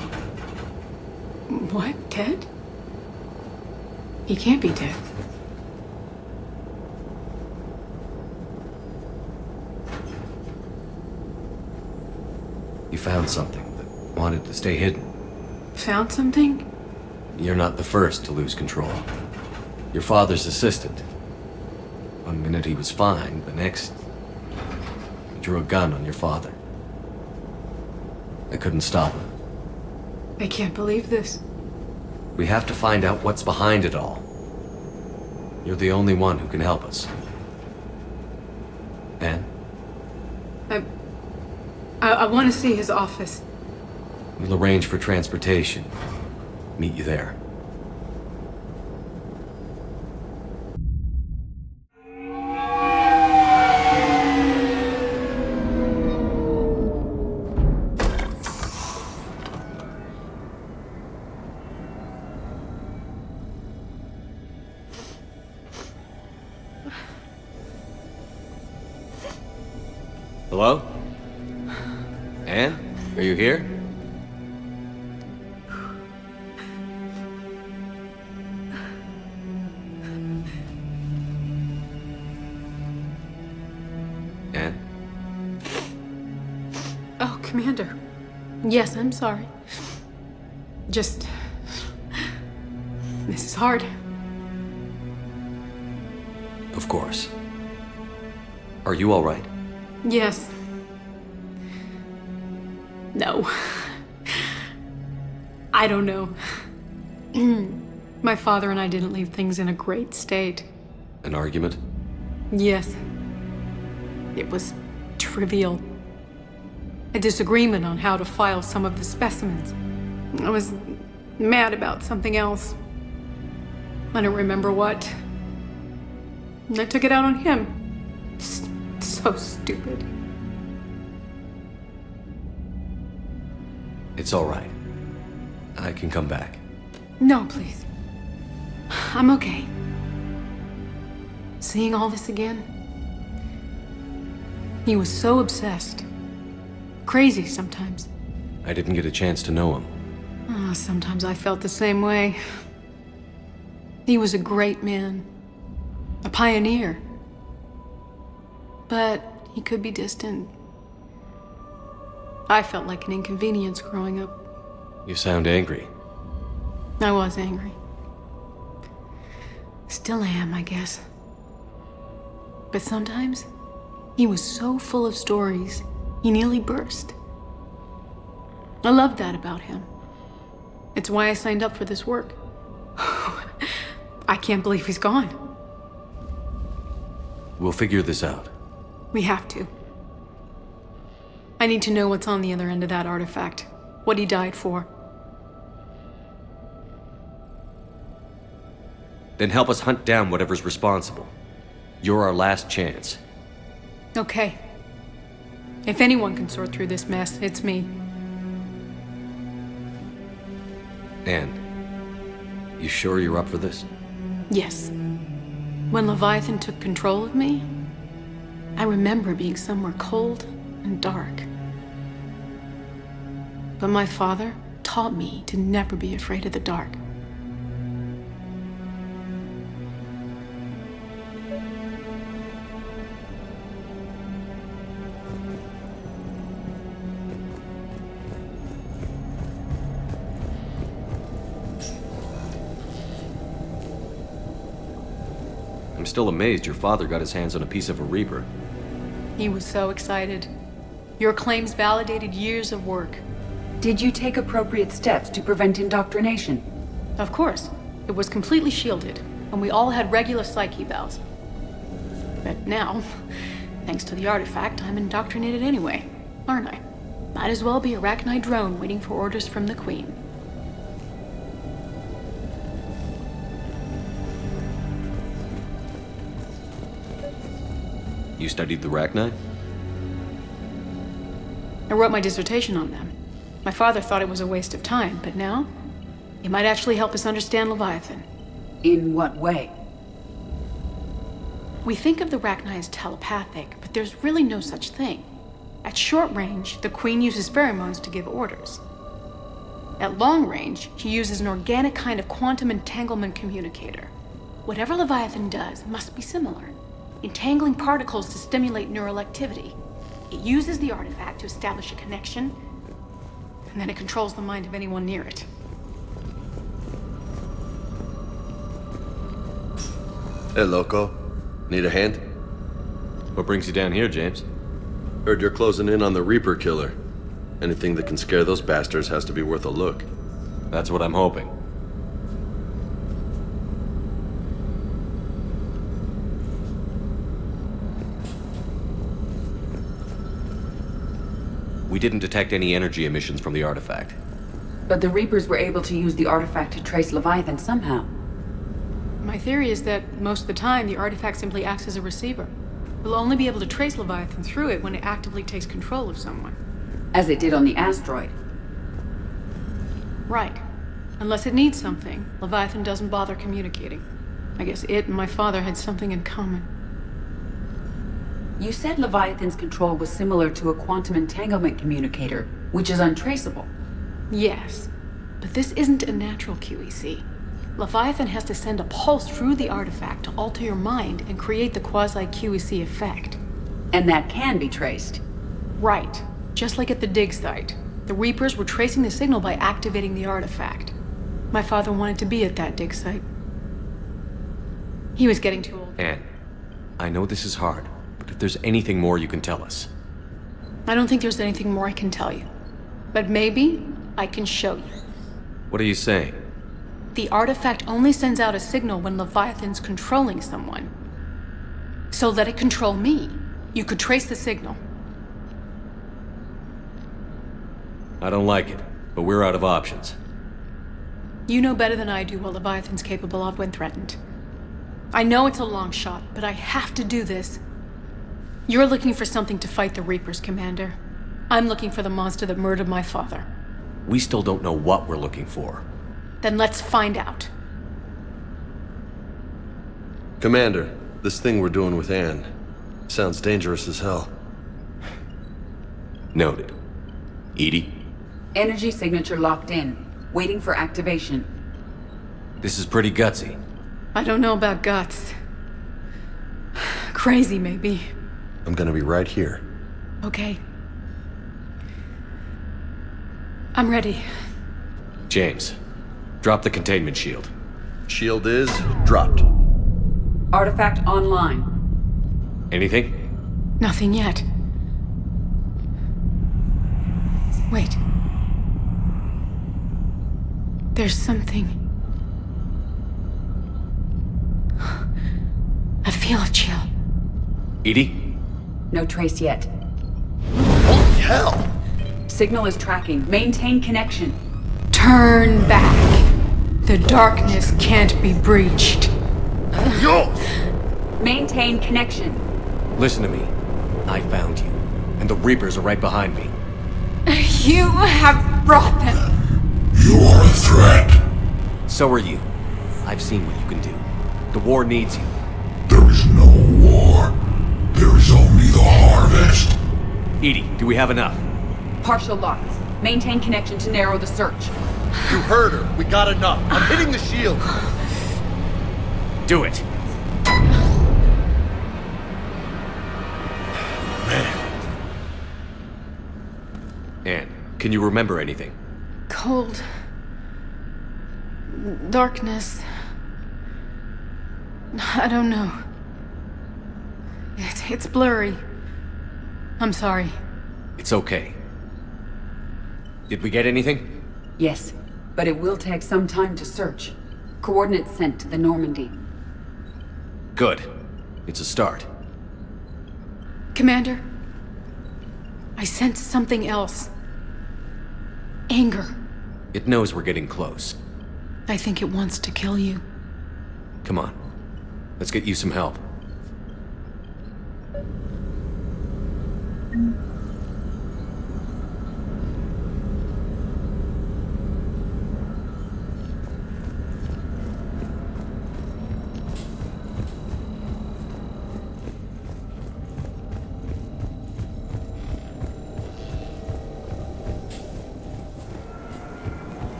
What? Dead? He can't be dead. You found something that wanted to stay hidden. Found something? You're not the first to lose control. Your father's assistant. One minute he was fine, the next... he drew a gun on your father. I couldn't stop him. I can't believe this. We have to find out what's behind it all. You're the only one who can help us. Anne? I want to see his office. We'll arrange for transportation. Meet you there. Hello? Anne? Are you here? Anne? Oh, Commander. Yes, I'm sorry. Just... this is hard. Of course. Are you all right? Yes. No. I don't know. My father and I didn't leave things in a great state. An argument? Yes. It was trivial. A disagreement on how to file some of the specimens. I was mad about something else. I don't remember what. And I took it out on him. So stupid. It's all right. I can come back. No, please. I'm okay. Seeing all this again? He was so obsessed. Crazy sometimes. I didn't get a chance to know him. Oh, sometimes I felt the same way. He was a great man. A pioneer. But he could be distant. I felt like an inconvenience growing up. You sound angry. I was angry. Still am, I guess. But sometimes, he was so full of stories, he nearly burst. I loved that about him. It's why I signed up for this work. I can't believe he's gone. We'll figure this out. We have to. I need to know what's on the other end of that artifact. What he died for. Then help us hunt down whatever's responsible. You're our last chance. Okay. If anyone can sort through this mess, it's me. Anne, you sure you're up for this? Yes. When Leviathan took control of me, I remember being somewhere cold and dark. But my father taught me to never be afraid of the dark. I'm still amazed your father got his hands on a piece of a Reaper. He was so excited. Your claims validated years of work. Did you take appropriate steps to prevent indoctrination? Of course. It was completely shielded, and we all had regular psych evals. But now, thanks to the artifact, I'm indoctrinated anyway, aren't I? Might as well be a Arachnite drone waiting for orders from the Queen. You studied the Arachnite? I wrote my dissertation on them. My father thought it was a waste of time, but now, it might actually help us understand Leviathan. In what way? We think of the Arachnite as telepathic, but but there's really no such thing. At short range, the Queen uses pheromones to give orders. At long range, she uses an organic kind of quantum entanglement communicator. Whatever Leviathan does must be similar, entangling particles to stimulate neural activity. It uses the artifact to establish a connection, and then it controls the mind of anyone near it. Hey, Loco. Need a hand? What brings you down here, James? Heard you're closing in on the Reaper killer. Anything that can scare those bastards has to be worth a look. That's what I'm hoping. We didn't detect any energy emissions from the artifact. But the Reapers were able to use the artifact to trace Leviathan somehow. My theory is that most of the time, the artifact simply acts as a receiver. We'll only be able to trace Leviathan through it when it actively takes control of someone. As it did on the asteroid. Right. Unless it needs something, Leviathan doesn't bother communicating. I guess it and my father had something in common. You said Leviathan's control was similar to a quantum entanglement communicator, which is untraceable. Yes, but this isn't a natural QEC. Leviathan has to send a pulse through the artifact to alter your mind and create the quasi-QEC effect. And that can be traced. Right. Just like at the dig site. The Reapers were tracing the signal by activating the artifact. My father wanted to be at that dig site. He was getting too old. Anne, I know this is hard, but if there's anything more you can tell us. I don't think there's anything more I can tell you. But maybe I can show you. What are you saying? The artifact only sends out a signal when Leviathan's controlling someone. So let it control me. You could trace the signal. I don't like it, but we're out of options. You know better than I do what Leviathan's capable of when threatened. I know it's a long shot, but I have to do this. You're looking for something to fight the Reapers, Commander. I'm looking for the monster that murdered my father. We still don't know what we're looking for. Then let's find out. Commander, this thing we're doing with Anne sounds dangerous as hell. Noted. Edie? Energy signature locked in, waiting for activation. This is pretty gutsy. I don't know about guts. Crazy, maybe. I'm gonna be right here. Okay. I'm ready. James, drop the containment shield. Shield is dropped. Artifact online. Anything? Nothing yet. Wait. There's something. I feel a chill. Edie? No trace yet. Holy hell! Signal is tracking. Maintain connection. Turn back. The darkness can't be breached. Yo! Maintain connection. Listen to me. I found you, and the Reapers are right behind me. You have brought them. You are a threat. So are you. I've seen what you can do. The war needs you. There is no war. There is only the harvest. Edie, do we have enough? Partial locked. Maintain connection to narrow the search. You heard her. We got enough. I'm hitting the shield. Do it. Anne, can you remember anything? Cold. Darkness. I don't know. It's blurry. I'm sorry. It's okay. Did we get anything? Yes, but it will take some time to search. Coordinates sent to the Normandy. Good. It's a start. Commander, I sense something else. Anger. It knows we're getting close. I think it wants to kill you. Come on. Let's get you some help.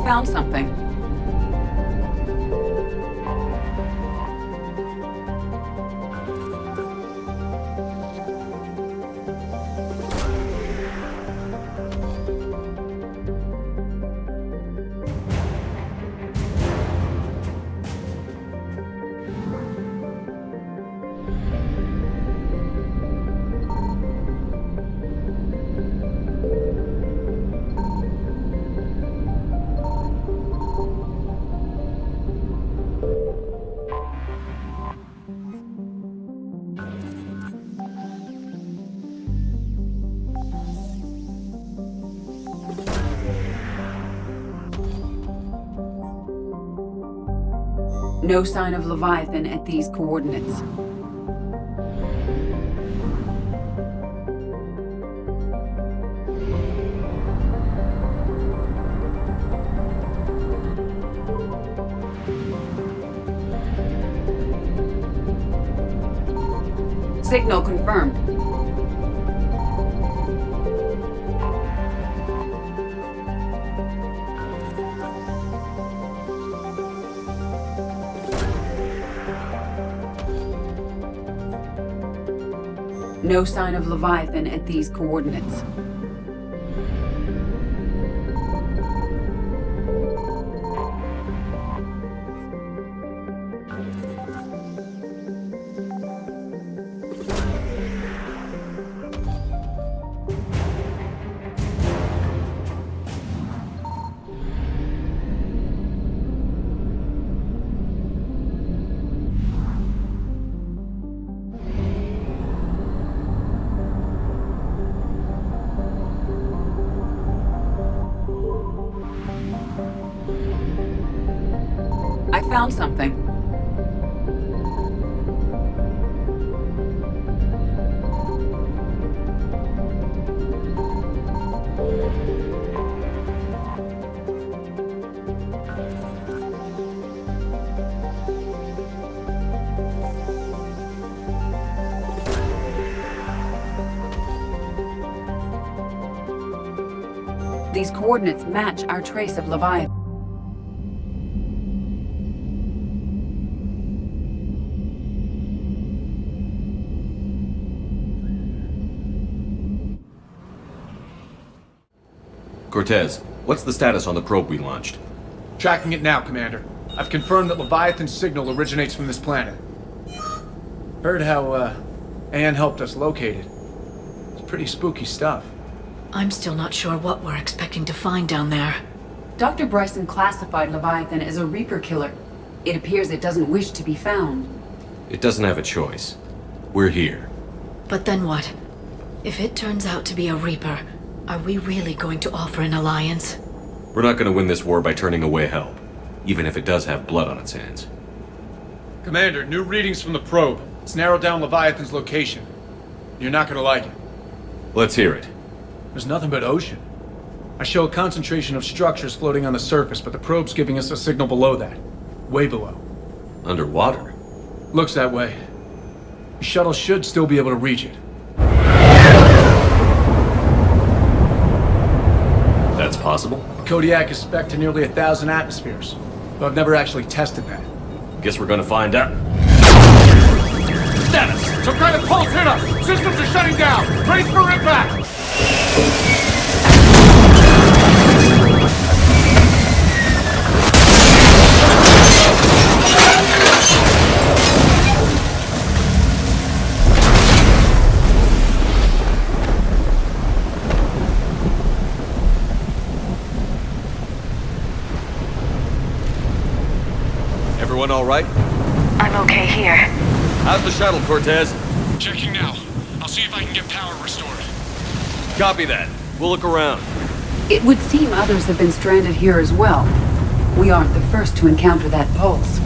found something. No sign of Leviathan at these coordinates. Signal confirmed. No sign of Leviathan at these coordinates. I found something. These coordinates match our trace of Leviathan. Cortez, what's the status on the probe we launched? Tracking it now, Commander. I've confirmed that Leviathan's signal originates from this planet. Heard how, Anne helped us locate it. It's pretty spooky stuff. I'm still not sure what we're expecting to find down there. Dr. Bryson classified Leviathan as a Reaper killer. It appears it doesn't wish to be found. It doesn't have a choice. We're here. But then what? If it turns out to be a Reaper, are we really going to offer an alliance? We're not going to win this war by turning away help, even if it does have blood on its hands. Commander, new readings from the probe. It's narrowed down Leviathan's location. You're not gonna like it. Let's hear it. There's nothing but ocean. I show a concentration of structures floating on the surface, but the probe's giving us a signal below that. Way below. Underwater? Looks that way. The shuttle should still be able to reach it. That's possible? Kodiak is spec'd to nearly 1,000 atmospheres, but I've never actually tested that. Guess we're gonna find out. Status! Some kind of pulse hit us! Systems are shutting down! Brace for impact! Everyone all right? I'm okay here. How's the shuttle, Cortez? Checking now. I'll see if I can get power restored. Copy that. We'll look around. It would seem others have been stranded here as well. We aren't the first to encounter that pulse.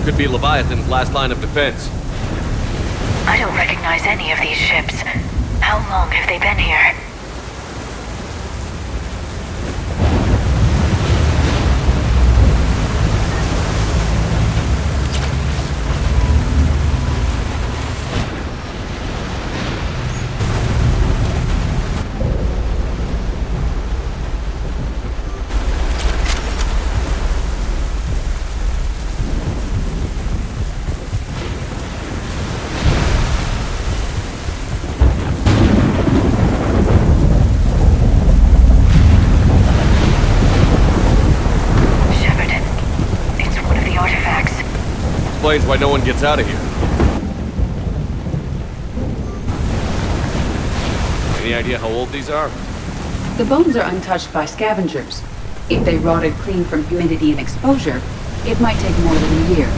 Could be Leviathan's last line of defense. I don't recognize any of these ships. How long have they been here? explains why no one gets out of here. Any idea how old these are? The bones are untouched by scavengers. If they rotted clean from humidity and exposure, it might take more than a year.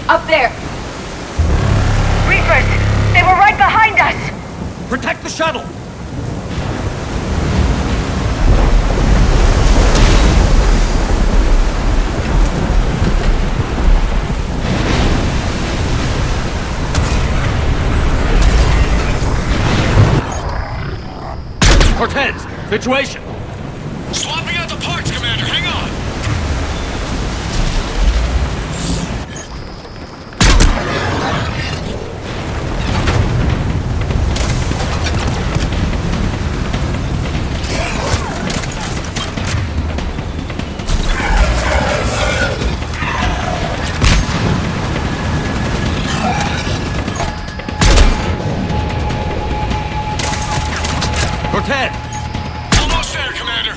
Up there! Reapers! They were right behind us! Protect the shuttle! Cortez! Situation! Swapping out the parts, Commander! Hang on! Cortez! Almost there, Commander!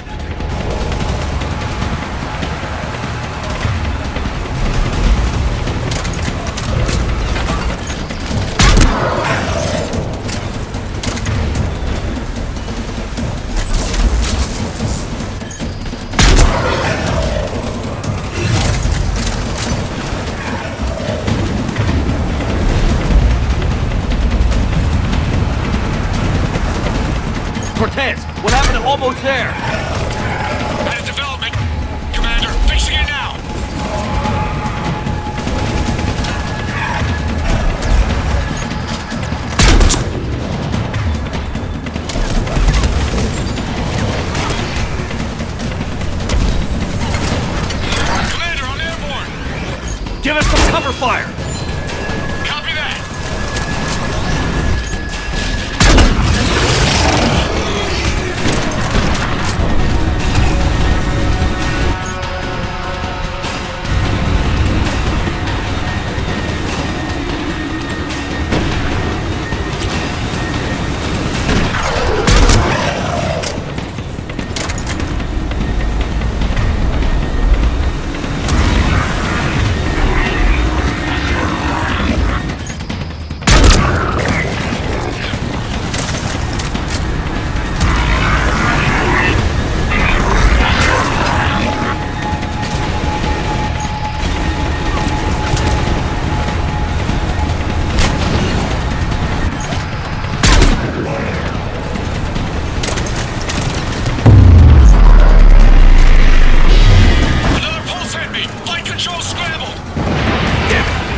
Cortez, what happened to almost there? Had a development. Commander, fixing it now! Commander, I'm airborne! Give us some cover fire! Copy that!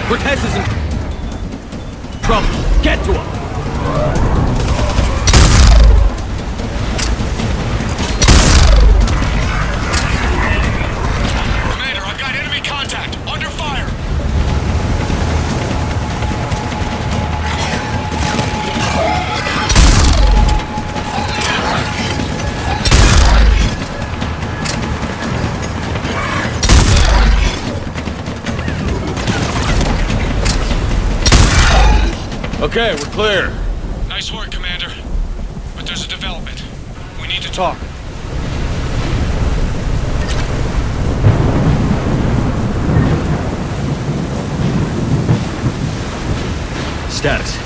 Cortez is in trouble. Get to him! Commander, I've got enemy contact. Under fire. Okay, we're clear. Nice work, Commander. But there's a development. We need to talk. status?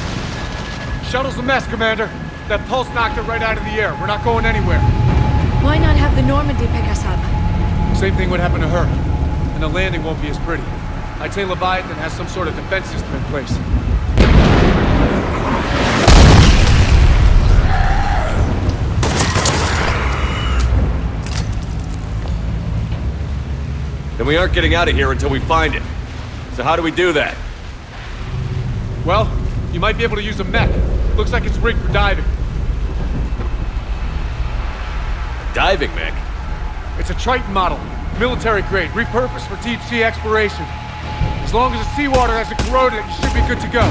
Shuttle's a mess, Commander. That pulse knocked it right out of the air. We're not going anywhere. Why not have the Normandy pick us up? Same thing would happen to her. And the landing won't be as pretty. I'd say Leviathan has some sort of defense system in place. Then we aren't getting out of here until we find it. So how do we do that? Well, you might be able to use a mech. Looks like it's rigged for diving. A diving mech? It's a Triton model. Military grade, repurposed for deep sea exploration. As long as the seawater hasn't corroded it, you should be good to go.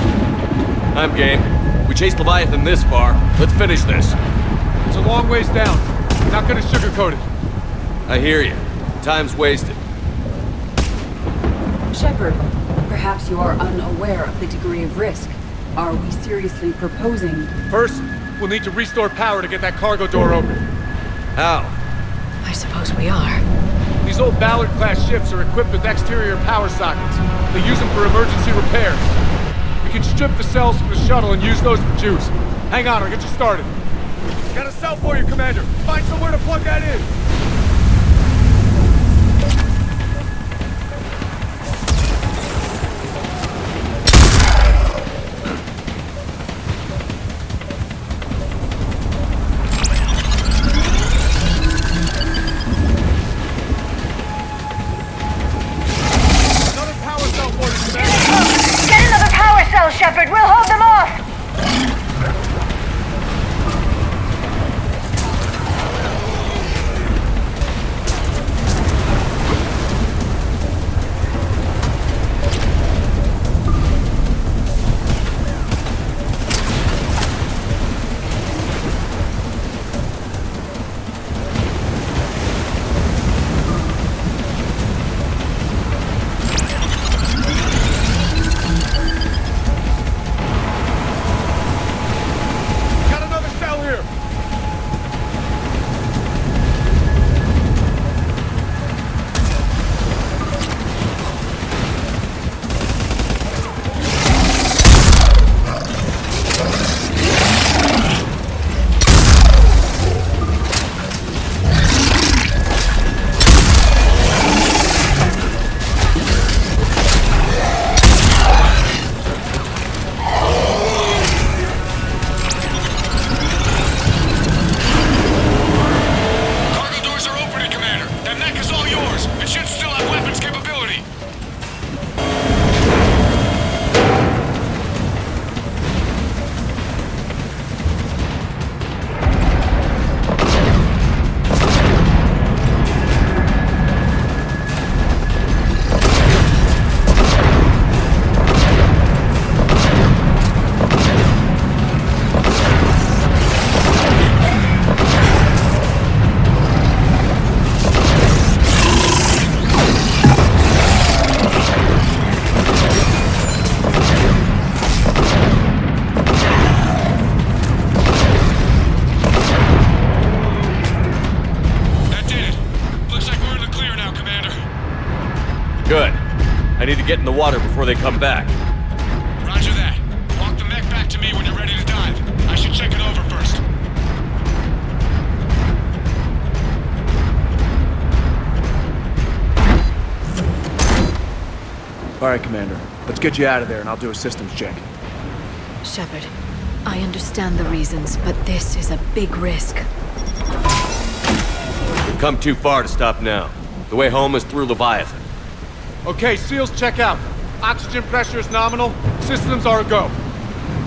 I'm game. We chased Leviathan this far. Let's finish this. It's a long ways down. Not gonna sugarcoat it. I hear you. Time's wasted. Shepard, perhaps you are unaware of the degree of risk. Are we seriously proposing? First, we'll need to restore power to get that cargo door open. How? I suppose we are. These old Ballard-class ships are equipped with exterior power sockets. They use them for emergency repairs. We can strip the cells from the shuttle and use those for juice. Hang on, I'll get you started. Got a cell for you, Commander. Find somewhere to plug that in. Shepard, we'll hold them off! Good. I need to get in the water before they come back. Roger that. Walk the mech back to me when you're ready to dive. I should check it over first. All right, Commander. Let's get you out of there and I'll do a systems check. Shepard, I understand the reasons, but this is a big risk. We've come too far to stop now. The way home is through Leviathan. Okay, SEALs check out. Oxygen pressure is nominal. Systems are a go.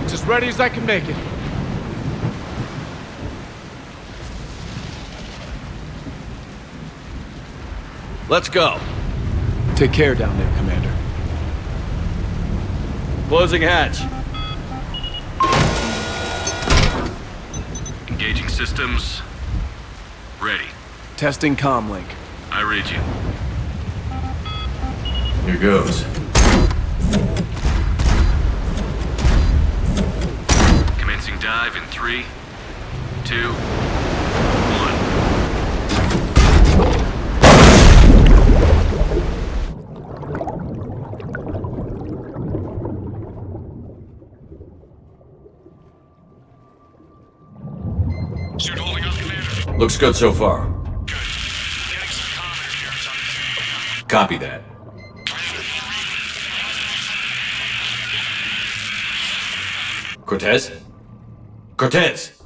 It's as ready as I can make it. Let's go. Take care down there, Commander. Closing hatch. Engaging systems. Ready. Testing comlink. I read you. Here goes. Commencing dive in 3, 2, 1. Looks good so far. Copy that. Cortez? Cortez!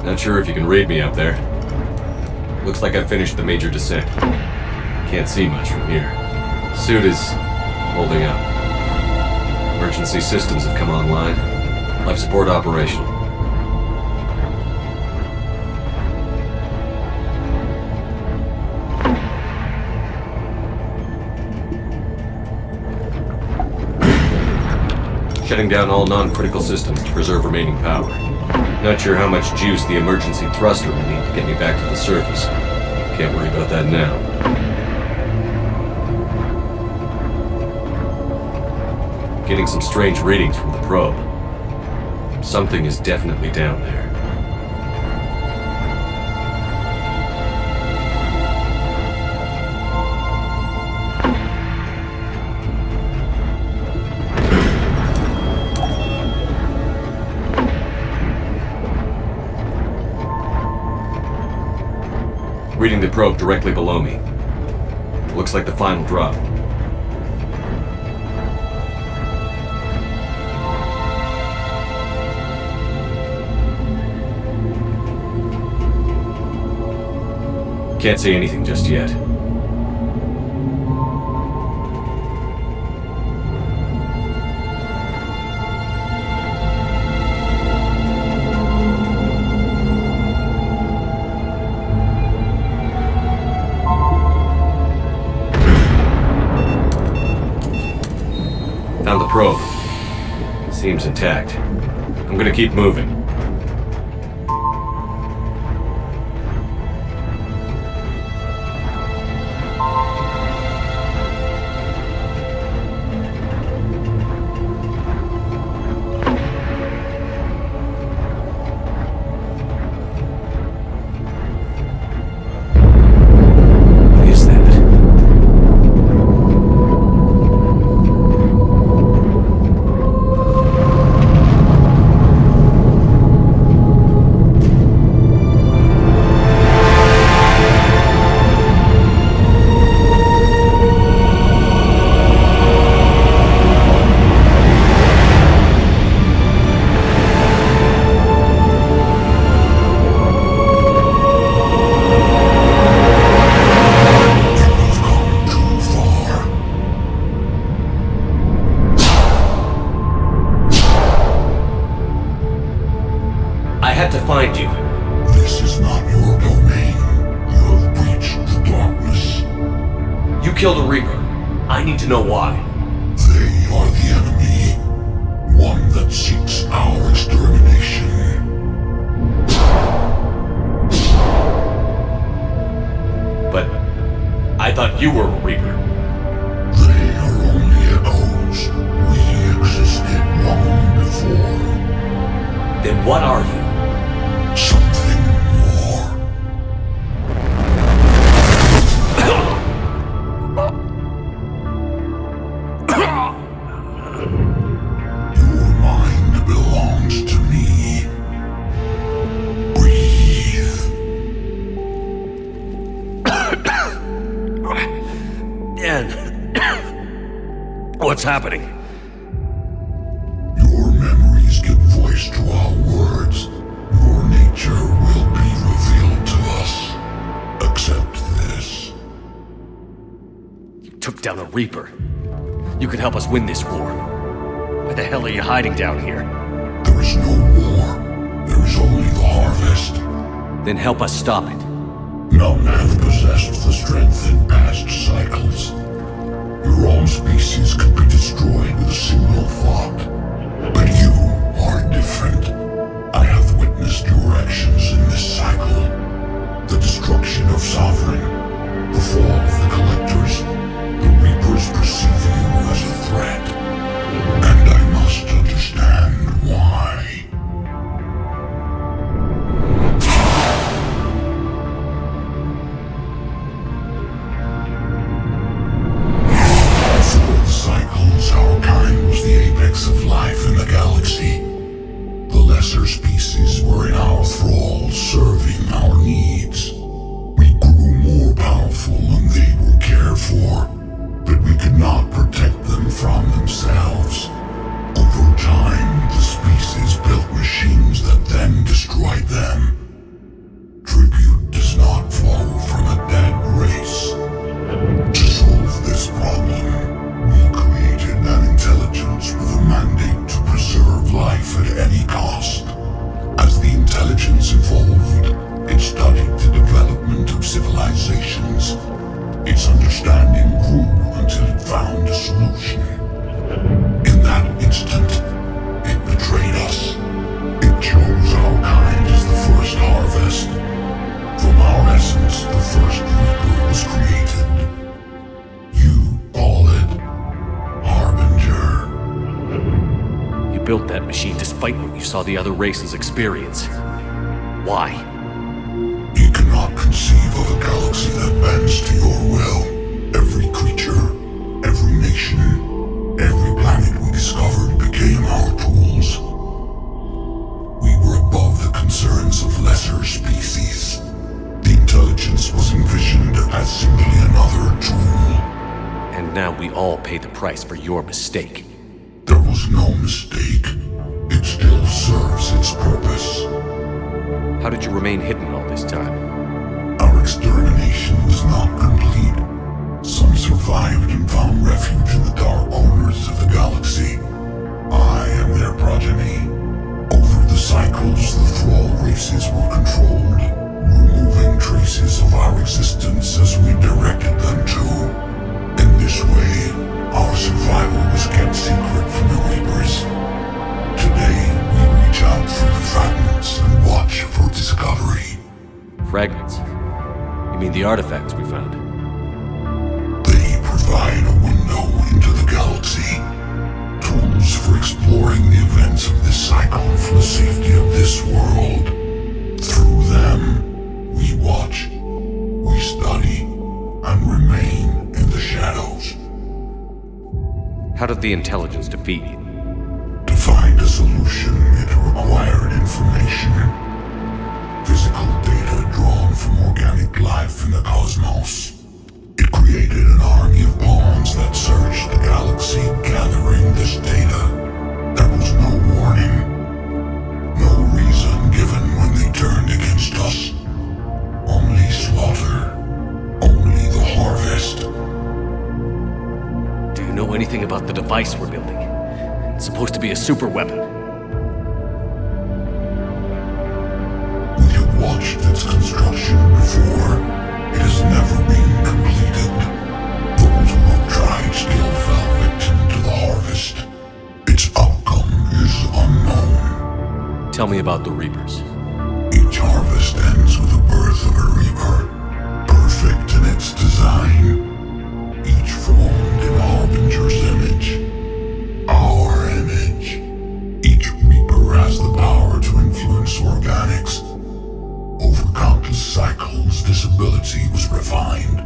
Not sure if you can read me up there. Looks like I finished the major descent. Can't see much from here. Suit is holding up. Emergency systems have come online. Life support operational. Shutting down all non-critical systems to preserve remaining power. Not sure how much juice the emergency thruster will need to get me back to the surface. Can't worry about that now. Getting some strange readings from the probe. Something is definitely down there. Reading the probe directly below me. Looks like the final drop. Can't see anything just yet. Found the probe. Seems intact. I'm gonna keep moving. Find you. This is not your domain. You have breached the darkness. You killed a Reaper. I need to know why. They are the enemy. One that seeks our extermination. But I thought you were a Reaper. They are only echoes. We existed long before. Then what are you? Something more. Your mind belongs to me. Breathe. Dan. What's happening? Your memories give voice to our words. Your nature will be revealed to us. Accept this. You took down a Reaper. You could help us win this war. Why the hell are you hiding down here? There is no war. There is only the harvest. Then help us stop it. None have possessed the strength in past cycles. Your own species could be destroyed with a single thought. But you are different. I have witnessed your actions in this cycle. The destruction of Sovereign, the fall of the Collectors. The Reapers perceive you as a threat. And I must understand why. Our kind was the apex of life in the galaxy. The lesser species were in our thrall, serving our needs. We grew more powerful and they were cared for, but we could not protect them from themselves. Over time, the species built machines that then destroyed them. Tribute does not flow from a dead race. To solve this problem, we created an intelligence with a mandate to preserve life at any cost. As the intelligence evolved, it studied the development of civilizations. Its understanding grew until it found a solution. In that instant, it betrayed us. It chose our kind as the first harvest. From our essence, the first Reaper was created. You call it Harbinger. You built that machine despite what you saw the other races experience. Why? You cannot conceive of a galaxy that bends to your will. Every creature, every nation, every planet we discovered became our tools. We were above the concerns of lesser species. The intelligence was envisioned as simply another tool. And now we all pay the price for your mistake. There was no mistake. It still serves its purpose. How did you remain hidden all this time? Our extermination was not complete. Some survived and found refuge in the dark corners of the galaxy. I am their progeny. Over the cycles, the thrall races were controlled, removing traces of our existence as we directed them to. In this way, our survival was kept secret from the Reapers. Today, we reach out through the fragments and watch for discovery. Fragments? You mean the artifacts we found? They provide a window into the galaxy. Tools for exploring the events of this cycle for the safety of this world. Through them, we watch, we study, and remain in the shadows. How did the intelligence defeat you? To find a solution, it required information. Physical data drawn from organic life in the cosmos. It created an army of pawns that searched the galaxy, gathering this data. There was no warning. No reason given when they turned against us. Only slaughter. Only the harvest. Do you know anything about the device we're building? It's supposed to be a super weapon. We have watched its construction before. It has never been completed. Those who have tried still fell victim to the harvest. Its outcome is unknown. Tell me about the Reapers. Each harvest ends with the birth of a Reaper. Perfect in its design. Each formed in Harbinger's image. Our image. Each Reaper has the power to influence organics. Over countless cycles, this ability was refined,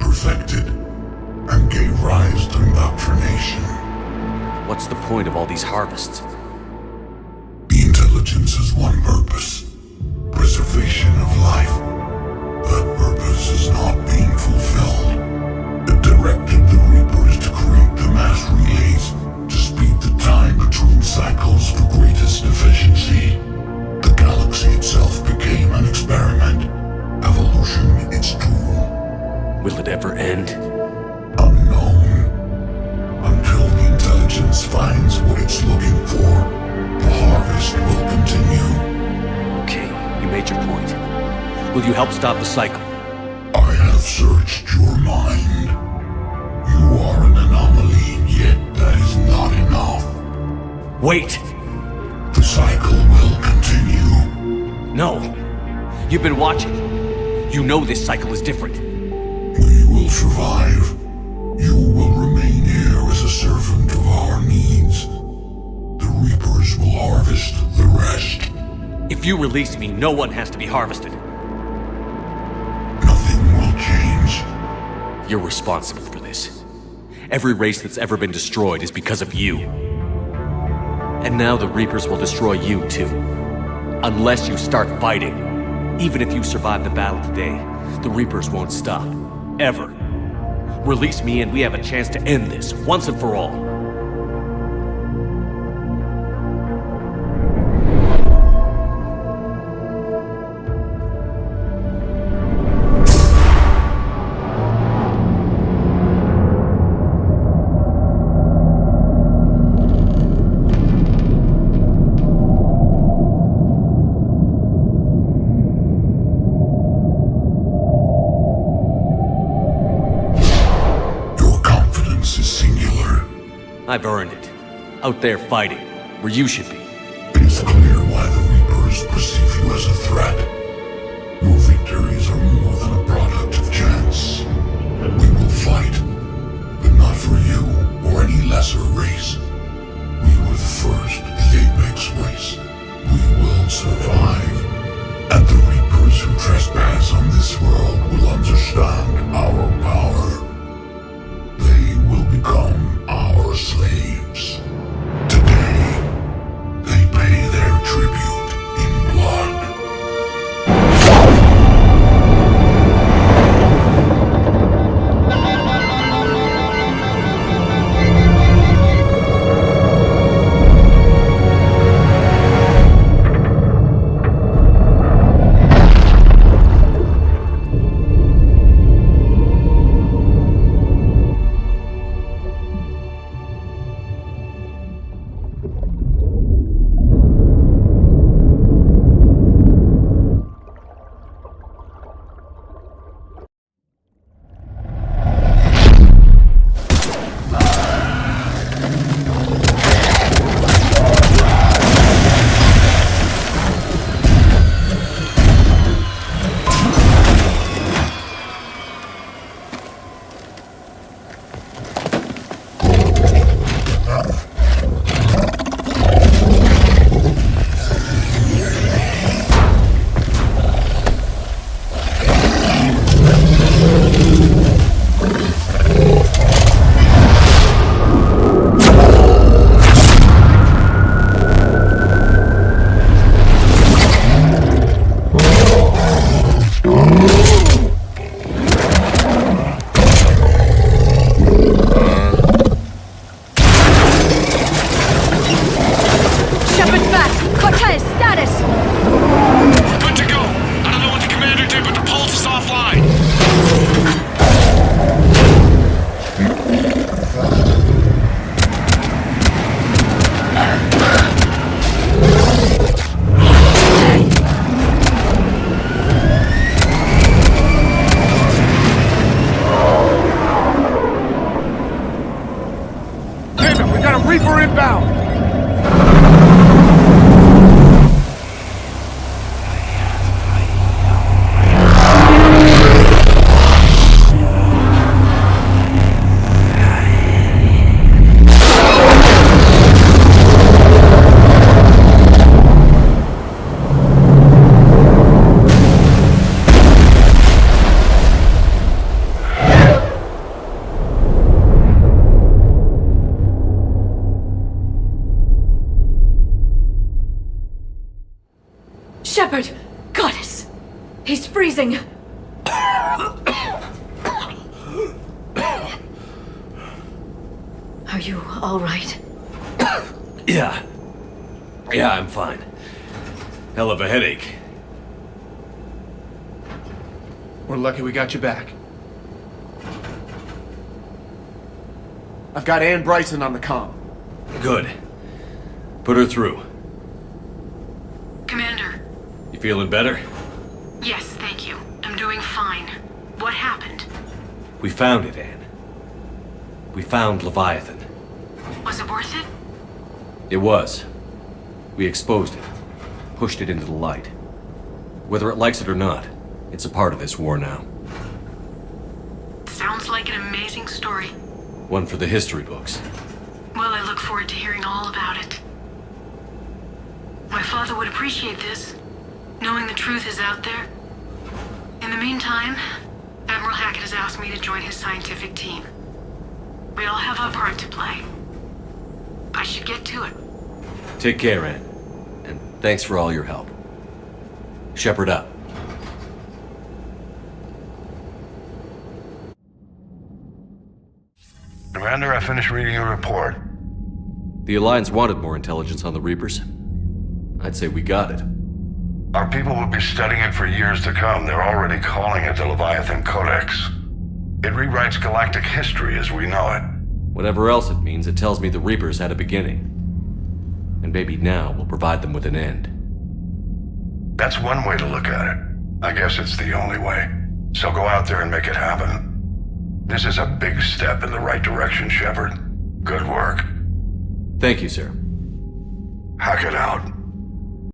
perfected, and gave rise to indoctrination. What's the point of all these harvests? The intelligence has one purpose. Preservation of life. That purpose is not being fulfilled. It directed the Reapers to create the mass relays to speed the time between cycles for greatest efficiency. The galaxy itself became an experiment. Evolution its tool. Will it ever end? Unknown. Until intelligence finds what it's looking for, the harvest will continue. Okay, you made your point. Will you help stop the cycle? I have searched your mind. You are an anomaly, yet that is not enough. Wait! The cycle will continue. No! You've been watching. You know this cycle is different. We will survive. You will remain here as a servant of our needs. The Reapers will harvest the rest. If you release me, no one has to be harvested. Nothing will change. You're responsible for this. Every race that's ever been destroyed is because of you. And now the Reapers will destroy you too. Unless you start fighting. Even if you survive the battle today, the Reapers won't stop. Ever. Release me and we have a chance to end this, once and for all. I've earned it. Out there fighting, where you should be. It is clear why the Reapers perceive you as a threat. Your victories are more than a product of chance. We will fight, but not for you or any lesser race. We were the first, the Apex race. We will survive. And the Reapers who trespass on this world will understand our power. They will become our slaves. Today, they pay their tribute in blood. Reaper inbound! Shepard! Goddess! He's freezing! Are you alright? Yeah, I'm fine. Hell of a headache. We're lucky we got you back. I've got Ann Bryson on the comm. Good. Put her through. Commander. You feeling better? Yes, thank you. I'm doing fine. What happened? We found it, Anne. We found Leviathan. Was it worth it? It was. We exposed it. Pushed it into the light. Whether it likes it or not, it's a part of this war now. Sounds like an amazing story. One for the history books. Well, I look forward to hearing all about it. My father would appreciate this, knowing the truth is out there. In the meantime, Admiral Hackett has asked me to join his scientific team. We all have our part to play. I should get to it. Take care, Anne. And thanks for all your help. Shepard up. Commander, I finished reading your report. The Alliance wanted more intelligence on the Reapers. I'd say we got it. Our people will be studying it for years to come. They're already calling it the Leviathan Codex. It rewrites galactic history as we know it. Whatever else it means, it tells me the Reapers had a beginning. And maybe now we'll provide them with an end. That's one way to look at it. I guess it's the only way. So go out there and make it happen. This is a big step in the right direction, Shepard. Good work. Thank you, sir. Hackett out.